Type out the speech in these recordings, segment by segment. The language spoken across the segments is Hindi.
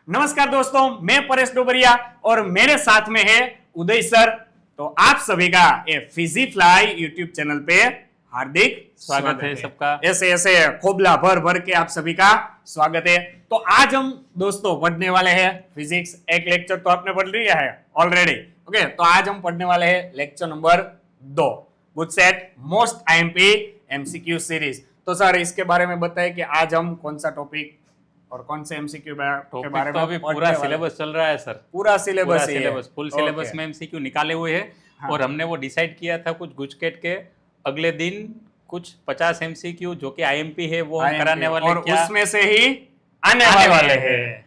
नमस्कार दोस्तों, मैं परेश डोबरिया और मेरे साथ में है उदय सर। तो आप सभी का ये फिजी फ्लाई यूट्यूब चैनल पे हार्दिक स्वागत है सबका। ऐसे ऐसे खोबला भर भर के आप सभी का स्वागत है। तो आज हम दोस्तों पढ़ने वाले हैं फिजिक्स। एक लेक्चर तो आपने पढ़ लिया है ऑलरेडी। ओके, तो आज हम पढ़ने वाले हैं lecture number 2, good set most IMP MCQ series. तो सर इसके बारे में बताइए कि आज हम कौन सा टॉपिक और कौन से एमसीक्यू के बारे में। अभी पूरा सिलेबस चल रहा है सर, पूरा सिलेबस फुल सिलेबस में एमसीक्यू निकाले हुए हैं। हाँ। और हमने वो डिसाइड किया था कुछ गुजकेट के अगले दिन कुछ 50 एमसीक्यू जो कि आईएमपी है वो हम कराने वाले और क्या उसमें से ही आने वाले हैं।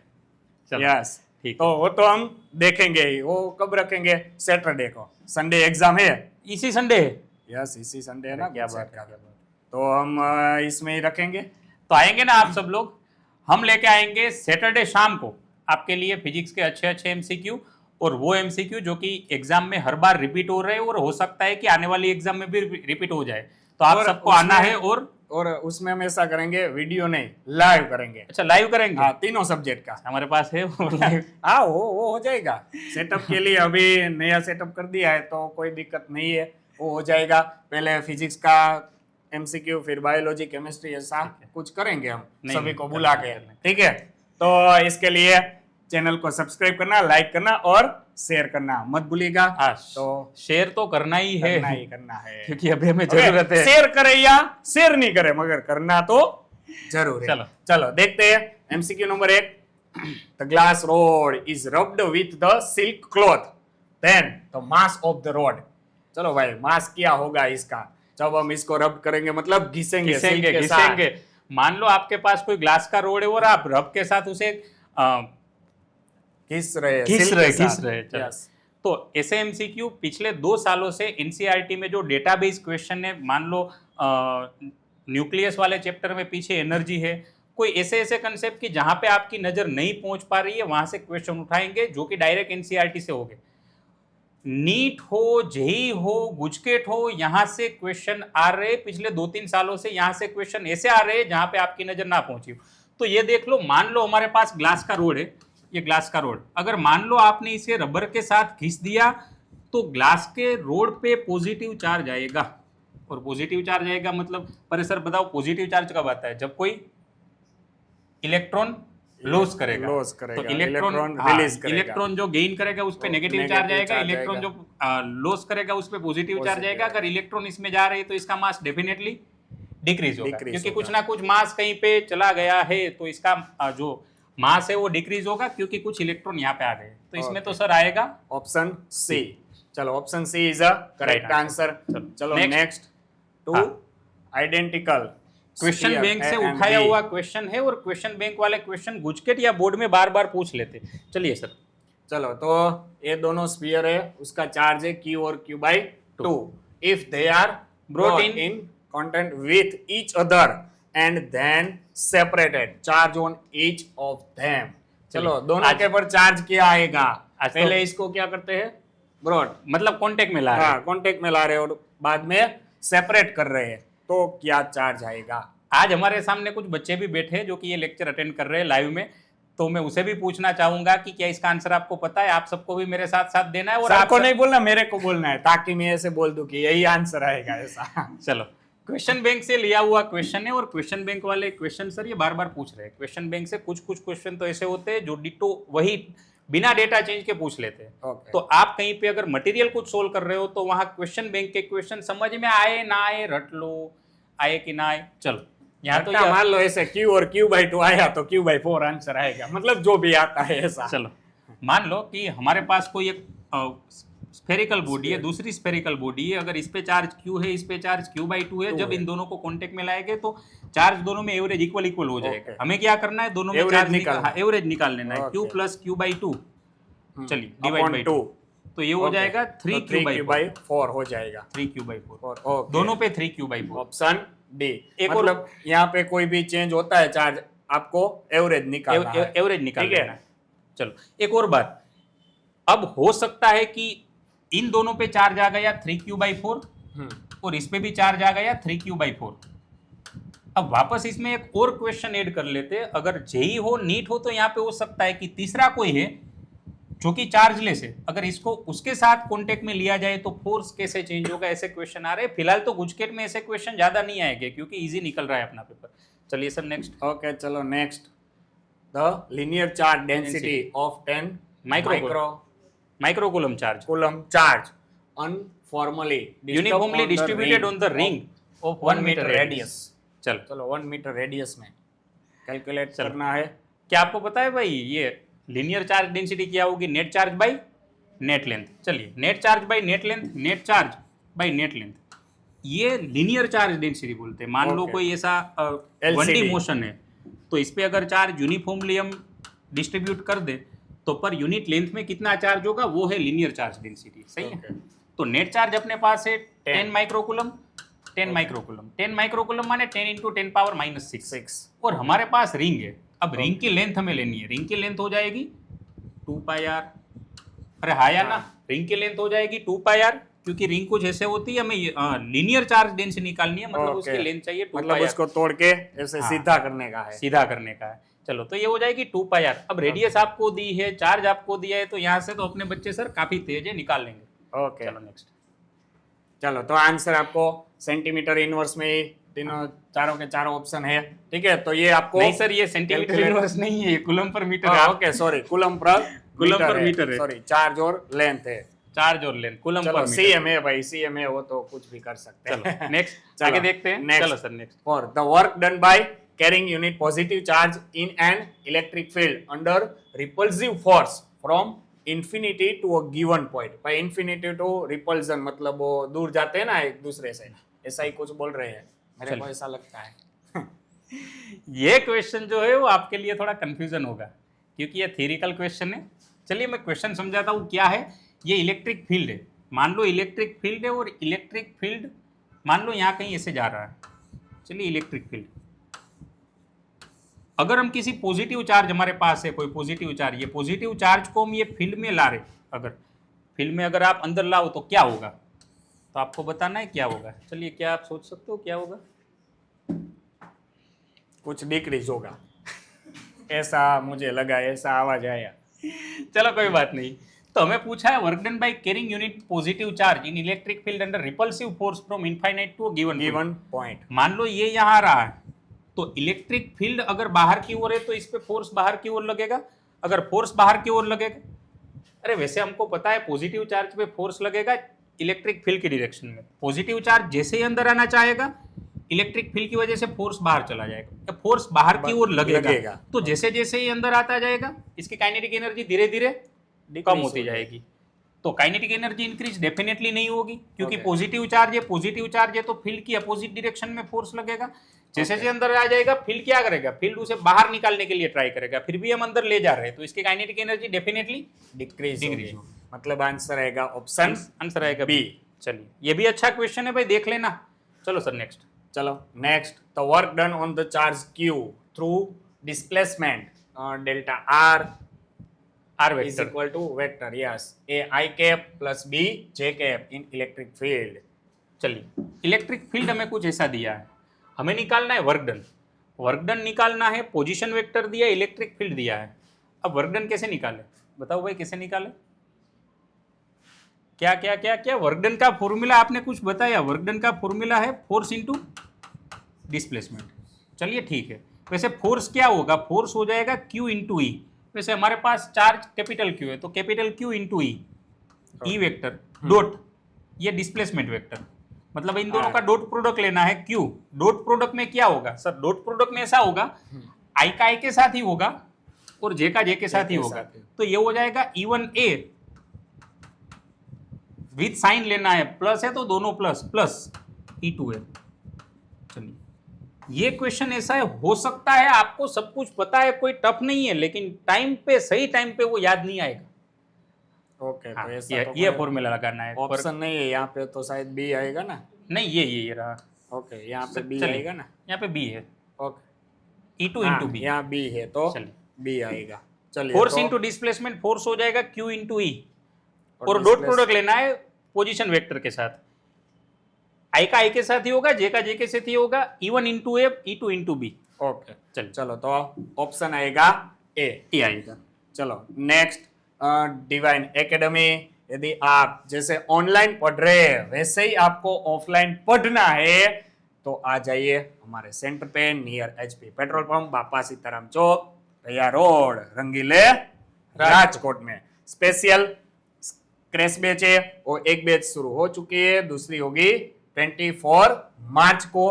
चलो, यस, ठीक तो वो तो हम देखेंगे ही। वो कब रखेंगे? सैटरडे को। संडे एग्जाम है, इसी संडे है। यस इसी संडे है ना। क्या बात है। तो हम इसमें ही रखेंगे। तो आएंगे ना आप सब लोग। हम लेके आएंगे सैटरडे शाम को आपके लिए फिजिक्स के अच्छे अच्छे एमसीक्यू, और वो एमसीक्यू जो कि एग्जाम में हर बार रिपीट हो रहे हैं और हो सकता है कि आने वाली एग्जाम में भी रिपीट हो जाए। तो आप सबको आना है। और उसमें हम ऐसा करेंगे, वीडियो नहीं लाइव करेंगे। अच्छा, लाइव करेंगे। हाँ, तीनों सब्जेक्ट का हमारे पास है वो live। हाँ वो हो जाएगा। सेटअप के लिए अभी नया सेटअप कर दिया है तो कोई दिक्कत नहीं है, वो हो जाएगा। पहले फिजिक्स का एमसीक्यू, फिर बायोलॉजी, केमिस्ट्री, ऐसा कुछ करेंगे हम सभी को बुला के। ठीक है, तो इसके लिए चैनल को सब्सक्राइब करना, लाइक करना और शेयर करना मत भूलिएगा। तो शेयर तो करना ही है, करना है क्योंकि अभी हमें जरूरत है। शेयर करे या शेयर नहीं करे, मगर करना तो जरूर है। चलो देखते हैं MCQ number 1। The glass rod is rubbed with the silk cloth, then the mass of the rod. चलो भाई, मास क्या होगा इसका जब हम इसको रब करेंगे? मतलब घिसेंगे। मान लो आपके पास कोई ग्लास का रोड है और आप रब के साथ उसे घिस रहे। चलो। तो ऐसे एमसीक्यू पिछले 2 सालों से एनसीईआरटी में जो डेटाबेस क्वेश्चन है, मान लो न्यूक्लियस वाले चैप्टर में पीछे एनर्जी है, कोई ऐसे ऐसे कंसेप्ट की जहां पे आपकी नजर नहीं पहुंच पा रही है वहां से क्वेश्चन उठाएंगे जो कि डायरेक्ट एनसीईआरटी से होंगे। नीट हो, जेई हो, गुजकेट हो, यहां से क्वेश्चन आ रहे पिछले 2-3 सालों से। यहां से क्वेश्चन ऐसे आ रहे हैं जहां पे आपकी नजर ना पहुंची हो। तो ये देख लो, मान लो हमारे पास ग्लास का रोड है, ये ग्लास का रोड, अगर मान लो आपने इसे रबर के साथ घिस दिया तो ग्लास के रोड पे पॉजिटिव चार्ज आएगा। और पॉजिटिव चार्ज आएगा मतलब, पर सर बताओ पॉजिटिव चार्ज कब आता है? जब कोई इलेक्ट्रॉन लॉस करेगा। तो इलेक्ट्रॉन जो गेन करेगा उस पे नेगेटिव चार्ज आएगा, इलेक्ट्रॉन जो लॉस करेगा उस पे पॉजिटिव चार्ज आएगा। अगर इलेक्ट्रॉन इसमें जा रहे हैं तो इसका मास डेफिनेटली डिक्रीज होगा, क्योंकि कुछ ना कुछ मास कहीं पे चला गया है तो इसका जो मास है वो डिक्रीज होगा क्योंकि कुछ इलेक्ट्रॉन यहाँ पे आ गए। तो इसमें तो सर आएगा ऑप्शन सी। चलो, option C is a correct answer. चलो next two identical question bank से उठाया हुआ क्वेश्चन है, और क्वेश्चन बैंक वाले क्वेश्चन गुजकेट या बोर्ड में बार बार पूछ लेते। चलिए सर। चलो, तो ये दोनों स्फीयर है, उसका चार्ज है Q और Q/2 if they are brought in contact with each other and then separated, charge on each of them। चलो, दोनों के पर चार्ज क्या आएगा? पहले इसको क्या करते हैं? ब्रॉड, मतलब कांटेक्ट में ला रहे हैं। कांटेक्ट में ला रहे हैं और बाद में सेपरेट कर रहे हैं, तो क्या चार्ज आएगा? आज हमारे सामने कुछ बच्चे भी बैठे हैं जो कि ये लेक्चर अटेंड कर रहे हैं लाइव में, तो मैं उसे भी पूछना चाहूंगा कि क्या इसका आंसर आपको पता है? आप सबको भी मेरे साथ साथ देना है, और आपको नहीं बोलना, मेरे को बोलना है, ताकि मैं ऐसे बोल दूं कि यही आंसर आएगा ऐसा। चलो, क्वेश्चन बैंक से लिया हुआ क्वेश्चन है, और क्वेश्चन बैंक वाले क्वेश्चन सर ये बार बार पूछ रहे हैं। क्वेश्चन बैंक से कुछ कुछ क्वेश्चन तो ऐसे होते हैं जो डिटो वही बिना डेटा चेंज के पूछ लेते हैं। तो आप कहीं पे अगर मटेरियल कुछ सोल्व कर रहे हो तो वहां क्वेश्चन बैंक के क्वेश्चन समझ में आए ना आए, रट लो, आए कि ना आए। चलो, यहाँ तो मान लो ऐसे Q और Q/2 आया तो Q/4 आंसर आएगा, मतलब जो भी आता है ऐसा। चलो, मान लो कि हमारे पास कोई एक स्फेरिकल बॉडी है, दूसरी स्फेरिकल बॉडी है, अगर इस पे चार्ज Q है, इस पे चार्ज Q/2 है, जब इन दोनों को कांटेक्ट में लाएंगे तो चार्ज दोनों में एवरेज इक्वल हो जाएगा। हमें क्या करना है? दोनों में एवरेज निकाल लेना है। Q + Q/2, चलिए डिवाइड/2, तो ये हो जाएगा 3Q/4 हो जाएगा। 3Q/4 दोनों पे 3Q/4। Option D. मतलब यहाँ पे कोई भी चेंज होता है चार्ज, आपको एवरेज निकालना है। चलो, एक और बात, अब हो सकता है कि इन दोनों पे चार्ज आ गया 3Q/4 और इस पे भी चार्ज आ गया 3Q/4। अब वापस इसमें एक और क्वेश्चन ऐड कर लेते हैं, अगर जेई हो नीट हो तो यहाँ पे हो सकता है कि तीसरा कोई है जो कि चार्जलेस है, अगर इसको उसके साथ कॉन्टेक्ट में लिया जाए तो फोर्स कैसे चेंज होगा, ऐसे क्वेश्चन आ रहे हैं। फिलहाल तो गुजकेट में ऐसे क्वेश्चन ज्यादा नहीं आएंगे क्योंकि इजी निकल रहा है अपना पेपर। चलिए सर नेक्स्ट। ओके चलो next, the linear charge density of 10 microcoulomb charge coulomb charge uniformly uniformly distributed on the ring of 1 metre radius. चलो चलो 1 मीटर रेडियस में कैलकुलेट करना है। क्या आपको पता है भाई ये लीनियर चार्ज डेंसिटी क्या होगी? Net charge by net length. चलिए net charge by net length, net charge by net length, ये लीनियर चार्ज डेंसिटी बोलते हैं। मान लो Okay. कोई ऐसा 1D मोशन है तो इस पे अगर चार्ज यूनिफॉर्मली हम डिस्ट्रीब्यूट कर दे तो पर यूनिट लेंथ में कितना चार्ज होगा, वो है लीनियर चार्ज डेंसिटी। सही है। Okay. तो नेट चार्ज अपने पास है 10 10 माइक्रोकूलम, 10 माइक्रोकूलम, 10 माइक्रोकूलम माने 10 × 10⁻⁻6। 6 और हमारे पास रिंग है। अब रिंग की लेंथ हमें लेनी है, रिंग की लेंथ हो जाएगी 2πr। अरे हाँ या ना, रिंग की लेंथ हो जाएगी 2πr क्योंकि रिंग कुछ ऐसे होती है, हमें लीनियर चार्ज डेंसिटी निकालनी है, मतलब उसकी लेंथ चाहिए 2πr, मतलब उसको तोड़ के ऐसे हाँ। सीधा करने का है। सीधा करने का है। चलो तो ये हो जाएगी 2πr। अब रेडियस आपको दी है, चार्ज आपको दिया है, तो यहाँ से तो अपने बच्चे सर काफी तेज है, निकाल लेंगे। ओके चलो नेक्स्ट। चलो तो आंसर आपको सेंटीमीटर इनवर्स में ही तीनों चारों के चारों ऑप्शन है। ठीक है, तो ये आपको नहीं सर, ये सेंटीमीटर Calculate- इनवर्स नहीं है, ये कूलम पर मीटर है। Okay sorry, coulomb per coulomb per metre है। सॉरी, चार्ज और लेंथ है। चार्ज और लेंथ कूलम चलो पर मीटर। सीएम है भाई, सीएम है वो तो कुछ भी कर सकते हैं। चलो नेक्स्ट चलो, आगे देखते हैं। next. चलो sir next. For the work done by carrying unit positive charge in an electric field under repulsive force from infinity to a given point. by infinity to repulsion मतलब वो दूर जाते हैं ना एक दूसरे से, ऐसा ही कुछ बोल रहे हैं, मेरे को ऐसा लगता है। ये क्वेश्चन जो है वो आपके लिए थोड़ा कंफ्यूजन होगा क्योंकि ये थ्योरिकल क्वेश्चन है। चलिए मैं क्वेश्चन समझाता हूँ क्या है। ये इलेक्ट्रिक फील्ड है, मान लो इलेक्ट्रिक फील्ड है, और इलेक्ट्रिक फील्ड मान लो यहाँ कहीं ऐसे जा रहा है। चलिए इलेक्ट्रिक फील्ड, अगर हम किसी पॉजिटिव चार्ज, हमारे पास है कोई पॉजिटिव चार्ज, ये पॉजिटिव चार्ज को हम ये फील्ड में ला रहे, अगर फील्ड में अगर आप अंदर लाओ तो क्या होगा, तो आपको बताना है क्या होगा। चलिए क्या आप सोच सकते हो क्या होगा? कुछ डिक्रीज होगा, ऐसा मुझे लगा, ऐसा आवाज आया। चलो कोई बात नहीं। तो हमें पूछा है work done by carrying unit positive charge in electric field under repulsive force from infinite to given point. मान लो ये यहाँ आ रहा है, तो इलेक्ट्रिक फील्ड अगर बाहर की ओर है तो इस पे फोर्स बाहर की ओर लगेगा, अगर फोर्स बाहर की ओर लगेगा, अरे वैसे हमको पता है पॉजिटिव चार्ज पे फोर्स लगेगा इलेक्ट्रिक फील्ड की डायरेक्शन में। पॉजिटिव चार्ज जैसे ही अंदर आना चाहेगा, इलेक्ट्रिक फील्ड की वजह से फोर्स बाहर चला जाएगा, फोर्स बाहर की ओर लगेगा। तो जैसे जैसे ही अंदर आता जाएगा, इसकी काइनेटिक एनर्जी धीरे धीरे कम होती जाएगी। तो काइनेटिक एनर्जी इंक्रीज डेफिनेटली नहीं होगी क्योंकि पॉजिटिव चार्ज है, पॉजिटिव चार्ज है तो फील्ड की अपोजिट डायरेक्शन में फोर्स लगेगा। जैसे जैसे अंदर आ जाएगा, फील्ड क्या करेगा, फील्ड उसे बाहर निकालने के लिए ट्राई करेगा, फिर भी हम अंदर ले जा रहे हैं तो इसकी kinetic energy definitely decrease Decrease होगी। मतलब आंसर आएगा ऑप्शन आंसर आएगा बी। चलिए ये भी अच्छा क्वेश्चन है भाई, देख लेना। चलो सर नेक्स्ट। चलो next, the work done on the charge Q through displacement delta R r is vector. equal to vector, yes, a I cap plus B J cap in electric field. चलिए इलेक्ट्रिक फील्ड हमें कुछ ऐसा दिया है, हमें निकालना है वर्क डन। वर्क डन निकालना है, पोजीशन वेक्टर दिया है, इलेक्ट्रिक फील्ड दिया है। अब वर्क डन कैसे निकाले, बताओ भाई कैसे निकाले? क्या क्या क्या क्या वर्क डन का फॉर्मूला आपने कुछ बताया, वर्क डन का फॉर्मूला है फोर्स इनटू डिस्प्लेसमेंट। चलिए ठीक है, वैसे फोर्स क्या होगा, फोर्स हो जाएगा Q इंटू ई। वैसे हमारे पास चार्ज कैपिटल Q है तो कैपिटल Q इंटू ई, ई वेक्टर डॉट, ये डिस्प्लेसमेंट वेक्टर, मतलब इन दोनों का डॉट प्रोडक्ट लेना है Q। डॉट प्रोडक्ट में क्या होगा सर, डॉट प्रोडक्ट में ऐसा होगा I का I के साथ ही होगा और J का J के साथ ही होगा, तो ये हो जाएगा E1A विथ साइन लेना है, प्लस है तो दोनों प्लस प्लस E2A। चलिए ये क्वेश्चन ऐसा है, हो सकता है आपको सब कुछ पता है, कोई टफ नहीं है, लेकिन टाइम पे सही टाइम पे वो याद नहीं आएगा। ओके, हाँ, तो ऐसा ये फॉर्मूला लगाना है। ऑप्शन नहीं है यहाँ पे, तो शायद बी आएगा ना। नहीं ये रहा। ओके, यहाँ पे बी चलिए, आएगा ना। यहाँ पे बी है, ओके, E2 इंटू बी। यहाँ बी है तो चलिए बी आएगा। चलिए, फोर्स तो इंटू डिस्प्लेसमेंट, फोर्स हो जाएगा Q इंटू ई, और डॉट प्रोडक्ट लेना है पोजीशन वेक्टर के साथ। आई का आई के साथ ही होगा, जे का जे के साथ ही होगा, E1 इंटू ए, E2 इंटू बी। ओके चलिए चलो, तो ऑप्शन आएगा ए। ये आएगा। चलो नेक्स्ट, डिवाइन एकेडमी। यदि आप जैसे ऑनलाइन पढ़ रहे हैं वैसे ही आपको ऑफलाइन पढ़ना है तो आ जाइए हमारे सेंटर पे, नियर HP पेट्रोल पंप, बापा सीताराम चौक, भैया रोड, रंगीले, राजकोट में। स्पेशल क्रैश बैच है, और एक बैच शुरू हो चुकी है, दूसरी होगी 24 मार्च को।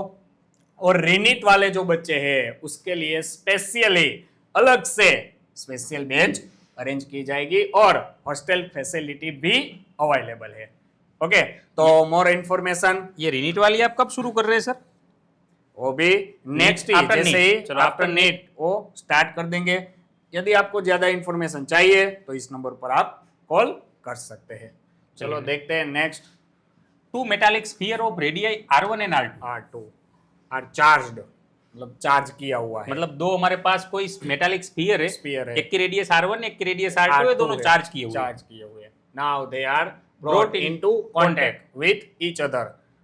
और रिनीट वाले जो बच्चे हैं उसके लिए स्पेशली अलग से स्पेशल बैच अरेंज की जाएगी, और हॉस्टल फैसिलिटी भी अवेलेबल है। ओके, तो मोर इंफॉर्मेशन, ये रिनीट वाली आप कब शुरू कर रहे हैं सर? वो भी नेक्स्ट After जैसे NEET, ही चलो, आफ्टर after नीट वो स्टार्ट कर देंगे। यदि आपको ज्यादा इंफॉर्मेशन चाहिए तो इस नंबर पर आप कॉल कर सकते हैं। चलो चलिए। देखते हैं next. 2 metallic sphere of radii R1 and R2। R2 are charged, मतलब चार्ज किया हुआ है। मतलब दो हमारे पास कोई मेटालिक स्फीयर है, Sphere है। एक की रेडियस R1 एक की रेडियस R2 है, दोनों है, चार्ज किए हुए हैं। चार्ज किए हुए। Now they are Brought brought in into contact with each other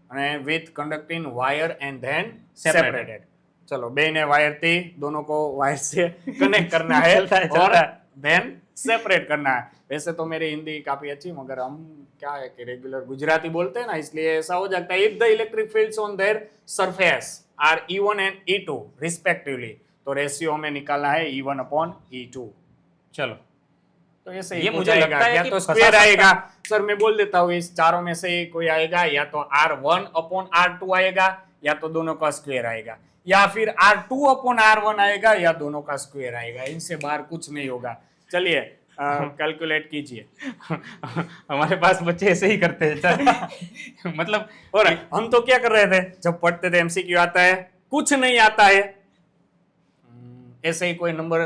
અને with conducting wire and then separated। चलो, बे ने वायर थी, दोनों को वायर से कनेक्ट करना है चलता है, और चलता है। देन सेपरेट करना है। वैसे तो मेरी हिंदी काफी अच्छी, मगर हम क्या है कि रेगुलर गुजराती बोलते हैं ना, इसलिए ऐसा हो जाता है। If the electric fields on their surface are E1 and E2 respectively, तो रेशियो में निकालना है E1 अपॉन E2। चलो, तो ऐसे ये ही मुझे मुझे लगता है या कि तो फंसा स्क्वायर सकता आएगा। सर मैं बोल देता हूँ, इस चारों में से ही कोई आएगा, या तो R1 अपॉन R2 आएगा, या तो दोनों का स्क्वायर आएगा, या फिर R2 अपॉन R1 आएगा, या दोनों का स्क्वायर आएगा। इनसे बाहर कुछ नहीं होगा। चलिए कैलकुलेट कीजिए। हमारे पास बच्चे ऐसे ही करते हैं सर। मतलब और हम तो क्या कर रहे थे जब पढ़ते थे, MCQ आता है, कुछ नहीं आता है, ऐसे ही कोई नंबर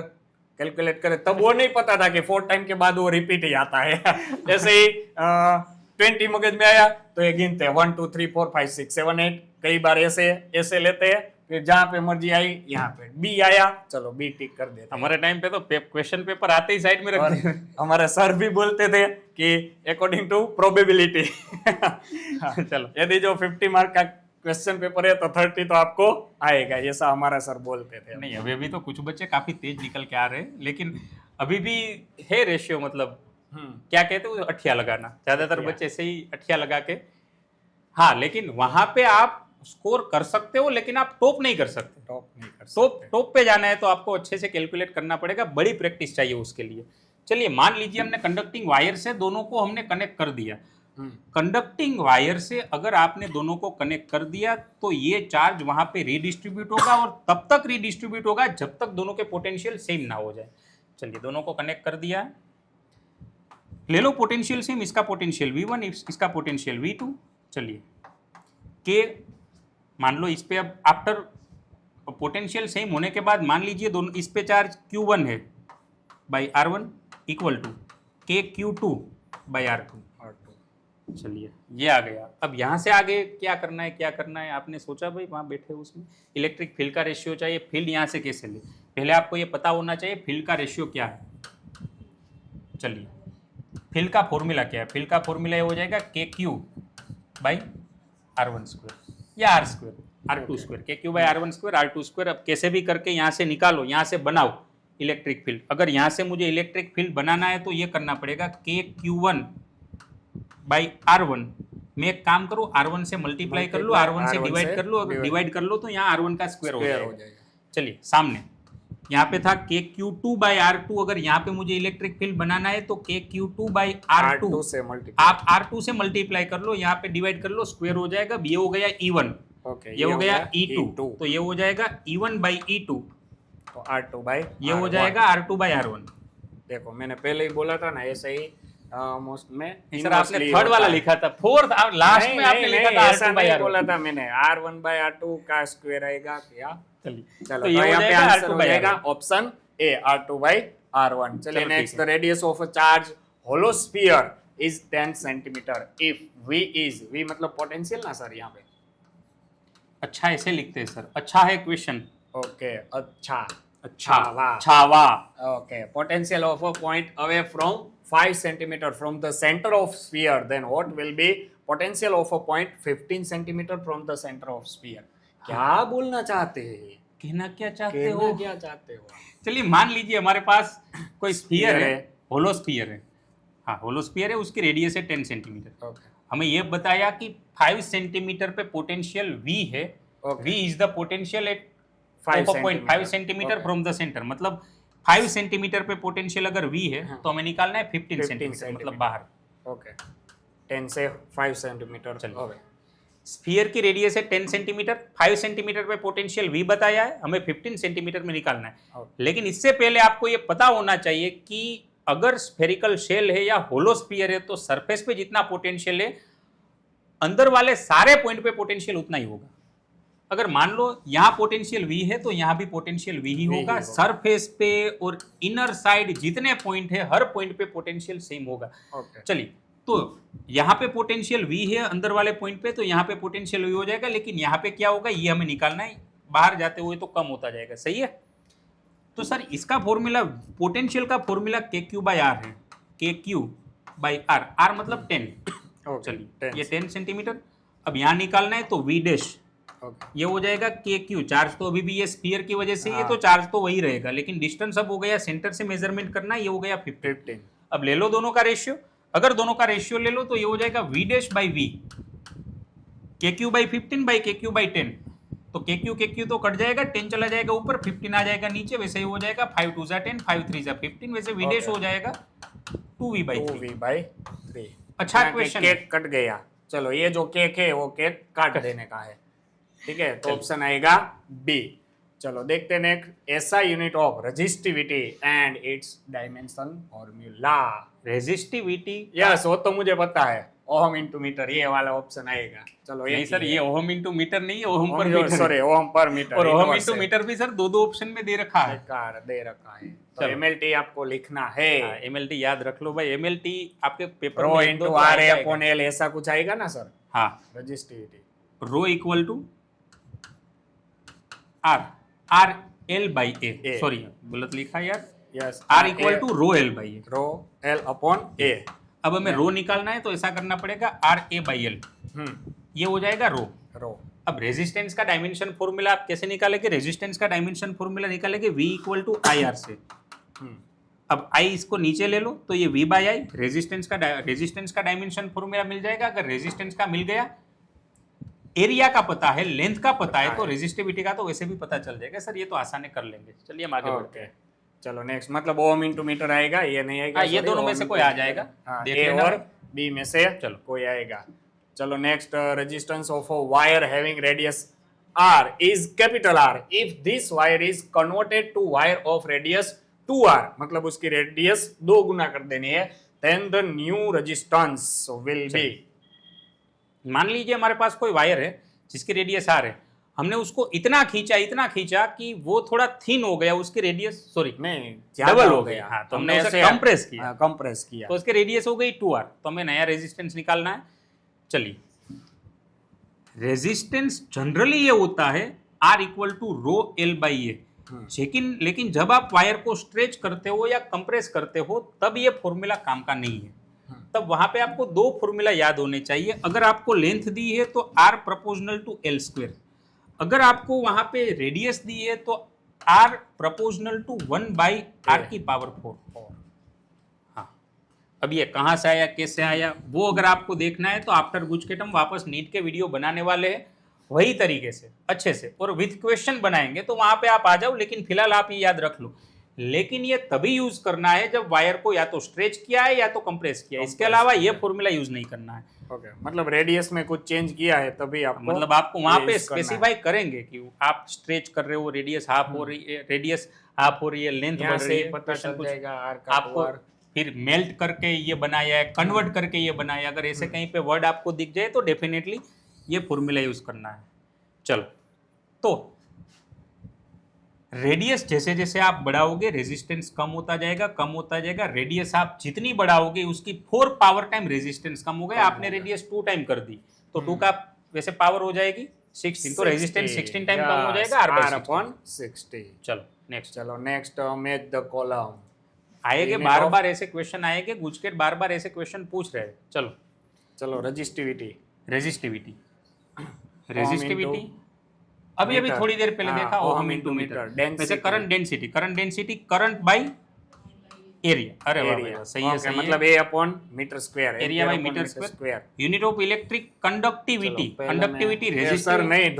कैलकुलेट करे, तब वो नहीं पता था कि 4 टाइम के बाद वो रिपीट ही आता है। जैसे ही 20 मगज में आया तो ये गिनते हैं 1 2 3 4 5 6 7 8। कई बार ऐसे ऐसे लेते हैं, फिर जहां पे मर्जी आई, यहाँ पे बी आया, चलो बी टिक कर देते हैं। हमारे टाइम पे तो क्वेश्चन पेपर आते ही साइड में रख और देते। हमारे सर भी बोलते थे कि अकॉर्डिंग टू प्रोबेबिलिटी, चलो, यदि जो 50 मार्क का क्वेश्चन पेपर है तो 30 तो आपको आएगा, ऐसा हमारा सर बोलते थे। नहीं अभी भी तो कुछ बच्चे काफी तेज निकल के आ रहे हैं, लेकिन अभी भी है रेशियो, मतलब क्या कहते हैं अठिया लगाना, ज्यादातर अठिया। बच्चे ऐसे ही अठिया लगा के। हाँ, लेकिन वहां पे आप स्कोर कर सकते हो, लेकिन आप टॉप नहीं कर सकते। टॉप नहीं कर टॉप सकते। टॉप पे जाना है तो आपको अच्छे से कैलकुलेट करना पड़ेगा, बड़ी प्रैक्टिस चाहिए उसके लिए। चलिए, मान लीजिए हमने कंडक्टिंग वायर से दोनों को हमने कनेक्ट कर दिया। कंडक्टिंग वायर से अगर आपने दोनों को कनेक्ट कर दिया तो ये चार्ज वहां पे रीडिस्ट्रीब्यूट होगा, और तब तक रीडिस्ट्रीब्यूट होगा जब तक दोनों के पोटेंशियल सेम ना हो जाए। चलिए, दोनों को कनेक्ट कर दिया है। ले लो पोटेंशियल सेम, इसका पोटेंशियल V1, इसका पोटेंशियल V2। चलिए, के मान लो इस पे अब आफ्टर पोटेंशियल सेम होने के बाद मान लीजिए दोनों इस पे चार्ज Q1 है बाई R1 इक्वल टू के Q2 बाई R2। चलिए, ये आ गया। अब यहाँ से आगे क्या करना है, क्या करना है आपने सोचा भाई, वहाँ बैठे हो, उसमें इलेक्ट्रिक फील्ड का रेशियो चाहिए। फील्ड यहाँ से कैसे ले, पहले आपको ये पता होना चाहिए फील्ड का रेशियो क्या है। चलिए, फील्ड का फॉर्मूला क्या है? फील्ड का फॉर्मूला ये हो जाएगा KQ बाई R1 स्क्वायर या R square, R2 square. KQ by R1 square, R2 square. अब कैसे भी करके यहाँ से निकालो, यहाँ से बनाओ इलेक्ट्रिक फील्ड। अगर यहाँ से मुझे इलेक्ट्रिक फील्ड बनाना है तो ये करना पड़ेगा KQ1 बाई R1। मैं एक काम करूँ, R1 से मल्टीप्लाई कर लो, R1 से डिवाइड कर लो। अगर डिवाइड कर लो तो यहाँ R1 का स्क्वायर हो जाएगा। चलिए, सामने यहाँ पे था KQ2 बाई R2। अगर यहाँ पे मुझे इलेक्ट्रिक फील्ड बनाना है तो KQ2 बाई R2 से मल्टीप्लाई, आप R2 से मल्टीप्लाई कर लो, यहाँ पे डिवाइड कर लो, स्क्वायर हो जाएगा। ये हो गया E1, ओके, ये हो गया E2, तो ये हो जाएगा E1 बाई E2, तो R2 बाई ये हो जाएगा R2 बाई R1। देखो मैंने पहले ही बोला था ना, ऐसे ही मोस्ट में सर आपने थर्ड वाला लिखा था, फोर्थ लास्ट में आपने लिखा था R2 बाई R1। बोला था मैंने R1 बाई R2 का स्क्वायर आएगा क्या। चलिए, चलो, तो ये हो यहाँ पे जाएगा आंसर R2 हो बाई जाएगा R1। Option a, R2 by R1। चलिए चलो, नेक्स्ट, ठीक the radius of a charge hollow sphere is 10 centimetre if V is, V मतलब पोटेंशियल ना सर यहाँ पे। अच्छा, ऐसे लिखते हैं सर, अच्छा है क्वेश्चन। ओके, अच्छा अच्छा, Chhaava. Okay, potential of a point away from 5 centimeter from the center of sphere, then what will be potential of a point 15 centimetre from the centre of sphere. क्या बोलना चाहते हैं? कहना क्या चाहते कहना हो? क्या चाहते हो? चलिए मान लीजिए हमारे पास कोई स्फीयर Sphere है, है। होलो स्फीयर है। हाँ, होलो स्फीयर है, उसकी रेडियस है 10 सेंटीमीटर। ओके हमें ये बताया कि 5 सेंटीमीटर पे पोटेंशियल V है। Okay. V is the potential at 5 point 5 centimeter. Centimetre Okay. From the centre. मतलब 5 सेंटीमीटर पे पोटेंशियल अगर V है हाँ। तो हमें निकालना है 15 15 सेंटीमीटर, मतलब सेंटीमीटर। बाहर। ओके 10 से 5 सेंटीमीटर। चलिए। ओके स्फीयर की रेडियस है 10 सेंटीमीटर, 5 सेंटीमीटर पे पोटेंशियल V बताया है, हमें 15 सेंटीमीटर में निकालना है। Okay. लेकिन इससे पहले आपको ये पता होना चाहिए कि अगर स्फेरिकल शेल है या होलो स्फीयर है तो सरफेस पे जितना पोटेंशियल है अंदर वाले सारे पॉइंट पे पोटेंशियल उतना ही होगा। अगर मान लो यहाँ पोटेंशियल V है तो यहाँ भी पोटेंशियल V ही होगा। होगा। सरफेस पे और इनर साइड जितने पॉइंट है हर पॉइंट पे पोटेंशियल सेम होगा। ओके चलिए, तो यहाँ पे पोटेंशियल V है अंदर वाले पॉइंट पे, तो यहाँ पे पोटेंशियल V हो जाएगा। लेकिन यहाँ पे क्या होगा ये हमें निकालना है, बाहर जाते हुए तो कम होता जाएगा। सही है। तो सर इसका फॉर्मूला, पोटेंशियल का फॉर्मूला KQ/R है। KQ/R, R मतलब 10। चलिए ये 10 सेंटीमीटर। अब यहाँ निकालना है तो V डैश, ये हो जाएगा KQ। चार्ज तो अभी भी ये स्फीयर की वजह से ये तो चार्ज तो वही रहेगा, लेकिन डिस्टेंस अब हो गया सेंटर से मेजरमेंट करना, ये हो गया 15। अब ले लो दोनों का रेशियो। अगर दोनों का रेशियो ले लो तो ये हो जाएगा V dash by V, KQ/15 by KQ/10। तो KQ तो कट जाएगा, 10 चला जाएगा ऊपर, 15 आ जाएगा नीचे। वैसे ही हो जाएगा 5 2 जा 10, 5 3 जा 15। वैसे V डैश हो जाएगा 2V/3। अच्छा क्वेश्चन, केक कट गया। चलो ये जो केक है वो केक काट देने का है। ठीक है, तो ऑप्शन आएगा बी। चलो देखते हैं नेक्स्ट। ऐसा unit of resistivity and it's dimension formula. Resistivity, yes वो तो मुझे पता है, ओम इनटू मीटर, ये वाला ऑप्शन आएगा। चलो नहीं सर ये ओहम इंटू मीटर नहीं है, ओहम पर मीटर। सॉरी ओम पर मीटर। और ओहम इंटू मीटर भी सर दो ऑप्शन में दे रखा है। बेकार दे रखा है। तो चलो। एमएलटी आपको लिखना है। एमएलटी याद रख लो भाई। एमएलटी आपके पेपर रो में इनटू आर अपॉन एल ऐसा कुछ आएगा ना सर। हाँ, resistivity rho equal to R L by A. Sorry गलत लिखा यार। Yes R equal to rho L by A. Rho L upon A. अब हमें रो निकालना है तो ऐसा करना पड़ेगा आर ए बाई एल, ये हो जाएगा रो। अब रेजिस्टेंस का डायमेंशन फॉर्मूला आप कैसे निकालेंगे? रेजिस्टेंस का डायमेंशन फॉर्मूला निकालेंगे V equal to I r से। अब I इसको नीचे ले लो तो ये V बाई आई। रेजिस्टेंस का डायमेंशन फॉर्मूला मिल जाएगा। अगर रेजिस्टेंस का मिल गया, एरिया का पता है, लेंथ का पता है, तो रेजिस्टिविटी का तो वैसे भी पता चल जाएगा। सर ये तो आसानी कर लेंगे। चलिए हम आगे बढ़ते हैं। चलो नेक्स्ट, मतलब ओम इनटू मीटर आएगा, ये नहीं आएगा। ये दोनों में से कोई आ जाएगा, देख ए लेना। और बी में से चलो कोई आएगा। चलो next, resistance of a wire having radius r is capital R if this wire is converted to wire of radius 2r, मतलब उसकी रेडियस 2 गुना कर देनी है, then the new resistance will be। मान लीजिए हमारे पास कोई वायर है जिसकी रेडियस R है, हमने उसको इतना खींचा कि वो थोड़ा थिन हो गया, उसकी रेडियस नहीं डबल हो गया। हाँ, तो हमने उसे कंप्रेस किया तो उसकी रेडियस हो गई 2r। तो हमें नया रेजिस्टेंस निकालना है। चलिए, रेजिस्टेंस जनरली ये होता है R equal to rho L by A. लेकिन जब आप वायर को स्ट्रेच करते हो या कंप्रेस करते हो तब ये फॉर्मूला काम का नहीं है। तब वहां पे आपको दो फॉर्मूला याद होने चाहिए। अगर आपको लेंथ दी है तो R proportional to l square. अगर आपको वहां पे रेडियस दी है तो R proportional to 1 by R की पावर 4। हाँ, अब ये कहाँ से आया, कैसे आया, वो अगर आपको देखना है तो आफ्टर गुजकेट हम वापस नीट के वीडियो बनाने वाले हैं वही तरीके से अच्छे से, और विथ क्वेश्चन बनाएंगे, तो वहां पे आप आ जाओ। लेकिन फिलहाल आप ये याद रख लो, लेकिन ये तभी यूज करना है जब वायर को या तो स्ट्रेच किया है या तो कंप्रेस किया है। इसके अलावा ये फॉर्मूला यूज नहीं करना है। ओके, मतलब रेडियस में कुछ चेंज किया है तभी आपको, मतलब आपको वहां पे स्पेसिफाई करेंगे कि आप स्ट्रेच कर रहे हो, रेडियस हाफ हो रही है, लेंथ बढ़ रही है, पता चल जाएगा R का आपको फिर मेल्ट करके ये बनाया है, कन्वर्ट करके ये बनाया है। अगर ऐसे कहीं पे वर्ड आपको दिख जाए तो डेफिनेटली ये फॉर्मूला यूज करना है। चलो, तो रेडियस जैसे जैसे आप बढ़ाओगे रेजिस्टेंस कम होता जाएगा। रेडियस आप जितनी बढ़ाओगे उसकी 4 पावर टाइम रेजिस्टेंस कम हो गया। आपने रेडियस 2 टाइम कर दी तो 2 का वैसे पावर हो जाएगी 16, तो रेजिस्टेंस 16 टाइम कम हो जाएगा R/60। चलो नेक्स्ट मेक द कॉलम। आएंगे बार बार ऐसे क्वेश्चन आएंगे, गुजकेट बार बार ऐसे क्वेश्चन पूछ रहे हैं। चलो, चलो रेजिस्टिविटी रेजिस्टिविटी अभी मीटर। थोड़ी देर पहले हाँ, देखा ohm ohm into into metre. Metre. Density। वैसे current density current by area. अरे वाह भाई एरिया वाह, सही है ओके, सही मतलब है। A upon metre square, area by metre square, unit of electric conductivity, conductivity sir resistivity. नहीं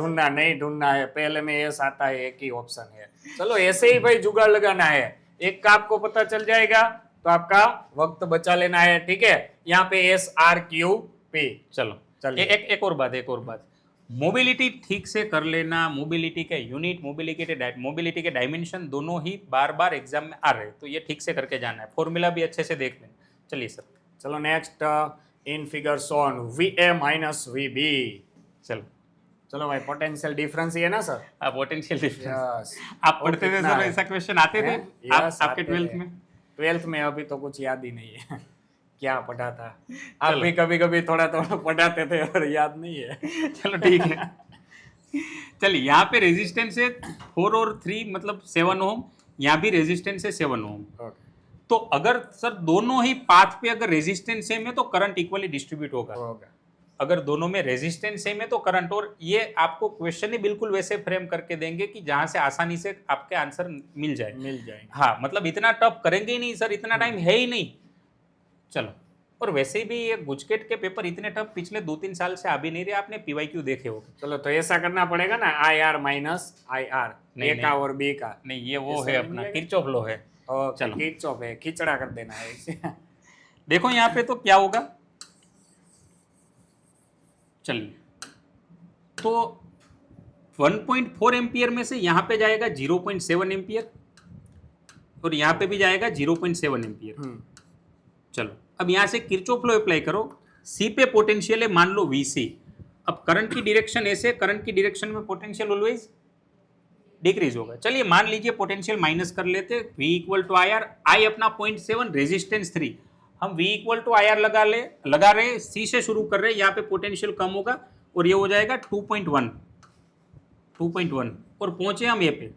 ढूंढना है, पहले में एस आता है, एक ही ऑप्शन है। चलो ऐसे ही भाई जुगाड़ लगाना है, एक का आपको पता चल जाएगा तो आपका वक्त बचा लेना है, ठीक है। यहाँ पे एस आर क्यू पी। चलो चलिए। एक और बात, मोबिलिटी ठीक से कर लेना। मोबिलिटी के यूनिट, मोबिलिटी के डायमेंशन दोनों ही बार बार एग्जाम में आ रहे हैं, तो ये ठीक से करके जाना है। फॉर्मूला भी अच्छे से देख लेना। चलिए सर। चलो next, in figure shown v a minus v b. चलो भाई पोटेंशियल डिफरेंस ही है ना सर? Potential difference yes. आप पढ़ते थे सर, ऐसा क्वेश्चन आते थे आपके 12th में? 12th में अभी तो कुछ याद ही नहीं है क्या पढ़ा था। आप भी कभी कभी थोड़ा थोड़ा पढ़ाते थे और याद नहीं है। चलो ठीक है। चलिए यहाँ पे रेजिस्टेंस है 4 और 3 मतलब 7 ओम, यहाँ भी रेजिस्टेंस है 7 ओम। ओके, तो अगर सर दोनों ही पाथ पे अगर रेजिस्टेंस सेम है तो करंट इक्वली डिस्ट्रीब्यूट होगा। होगा। अगर दोनों में रेजिस्टेंस सेम है तो करंट, और ये आपको क्वेश्चन ही बिल्कुल वैसे फ्रेम करके देंगे कि जहां से आसानी से आपके आंसर मिल जाएंगे। हाँ, मतलब इतना टफ करेंगे ही नहीं सर, इतना टाइम है ही नहीं। चलो, और वैसे भी ये गुजकेट के पेपर इतने टफ पिछले 2-3 साल से आ भी नहीं रहे, आपने पीवाईक्यू देखे होंगे। चलो तो ऐसा करना पड़ेगा ना, I R minus I R, A का और बी का। नहीं, ये वो है अपना किरचॉफ लॉ है। चलो किरचॉफ है, खिचड़ा कर देना है इसे। देखो यहाँ पे तो क्या होगा, चलिए तो 1.4 एम्पियर में से यहाँ पे जाएगा 0.7 एम्पियर और यहाँ पे भी जाएगा 0.7 एम्पियर। चलो अब यहाँ से किरचॉफ लॉ अप्लाई करो। सी पे पोटेंशियल है मान लो VC। अब करंट की डायरेक्शन ऐसे, करंट की डायरेक्शन में पोटेंशियल ऑलवेज डिक्रीज होगा। चलिए मान लीजिए पोटेंशियल माइनस कर लेते, V equal to I R, I अपना 0.7, रेजिस्टेंस 3, हम V equal to I R लगा रहे, C से शुरू कर रहे हैं, यहाँ पे पोटेंशियल कम होगा और ये हो जाएगा 2.1 और पहुंचे हम ए पे।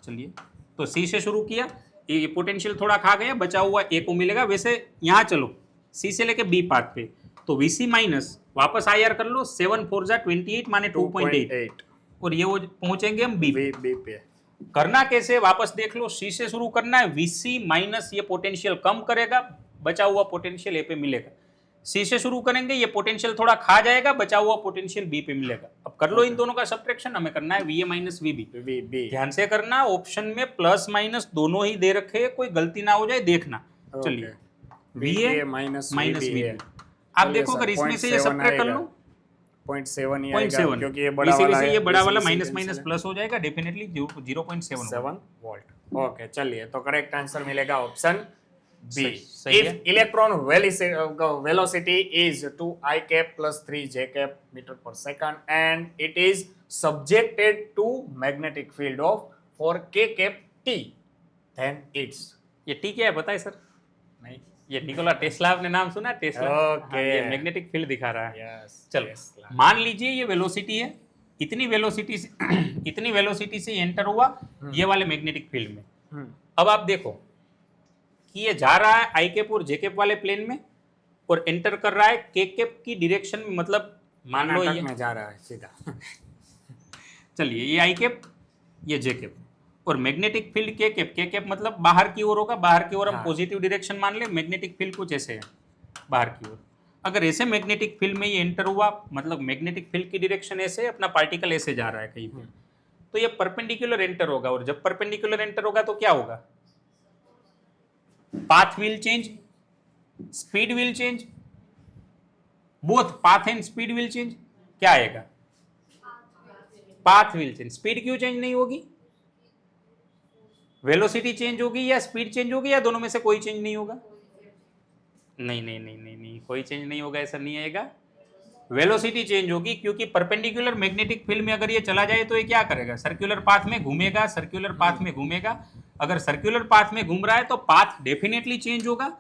चलिए तो C से शुरू किया, ये पोटेंशियल थोड़ा खा गया, बचा हुआ A को मिलेगा। वैसे यहाँ चलो C से लेके B पाथ पे, तो VC माइनस वापस IR कर लो, 7 4 जा 28 माने 2.8 और ये वो पहुंचेंगे हम B पे। करना कैसे वापस देख लो, C से शुरू करना है, VC माइनस ये पोटेंशियल कम करेगा, बचा हुआ पोटेंशियल A पे मिलेगा। C से शुरू करेंगे, ये पोटेंशियल थोड़ा खा जाएगा, बचा हुआ पोटेंशियल B पे मिलेगा। अब कर लो इन दोनों का सब्ट्रैक्शन, हमें करना है VA माइनस VB। ध्यान से करना, ऑप्शन में प्लस माइनस दोनों ही दे रखे हैं, कोई गलती ना हो जाए देखना। चलिए VA माइनस VB, आप देखो अगर इसमें से ये सब्ट्रैक्ट कर लो 0.7 ही आएगा, क्योंकि ये बड़ा वाला है, ये बड़ा वाला माइनस माइनस प्लस हो जाएगा, डेफिनेटली 0.7 वोल्ट। ओके चलिए, तो करेक्ट आंसर मिलेगा ऑप्शन B. सही If है। electron velocity is 2 I cap plus 3 J cap meter per second and it is subjected to magnetic field of 4 K cap T, then it's ये T क्या है बताए सर? नहीं, ये निकोला टेस्ला, आपने नाम सुना है टेस्ला? Okay. ये मैग्नेटिक फील्ड दिखा रहा है। yes, चलो Tesla. मान लीजिए ये वेलोसिटी है, इतनी वेलोसिटी से एंटर हुआ ये वाले मैग्नेटिक फील्ड में। अब आप देखो कि ये जा रहा है आई कैप और जे कैप वाले प्लेन में और एंटर कर रहा है के कैप की डायरेक्शन में, मतलब मान लो ये में जा रहा है सीधा। चलिए ये आई कैप, ये जे कैप और मैग्नेटिक फील्ड के कैप मतलब बाहर की ओर होगा, बाहर की ओर हम पॉजिटिव डायरेक्शन मान ले, मैग्नेटिक फील्ड कुछ ऐसे है बाहर की ओर। अगर ऐसे मैग्नेटिक फील्ड में ये एंटर हुआ, मतलब मैग्नेटिक फील्ड की डायरेक्शन ऐसे, अपना पार्टिकल ऐसे जा रहा है कहीं पे, तो ये परपेंडिकुलर एंटर होगा, और जब परपेंडिकुलर एंटर होगा तो क्या होगा, path will change, speed will change, both path and speed will change. क्या आएगा, पाथ विल चेंज। स्पीड क्यों चेंज नहीं होगी, वेलोसिटी चेंज होगी या स्पीड चेंज होगी, या दोनों में से कोई चेंज नहीं होगा? नहीं, कोई चेंज नहीं होगा, ऐसा नहीं आएगा। वेलोसिटी चेंज होगी, क्योंकि परपेंडिकुलर मैग्नेटिक फील्ड में अगर ये चला जाए तो ये क्या करेगा, सर्कुलर पाथ में घूमेगा, सर्कुलर पाथ में घूमेगा। अगर सर्कुलर पाथ में घूम रहा है तो पाथ डेफिनेटली चेंज होगा,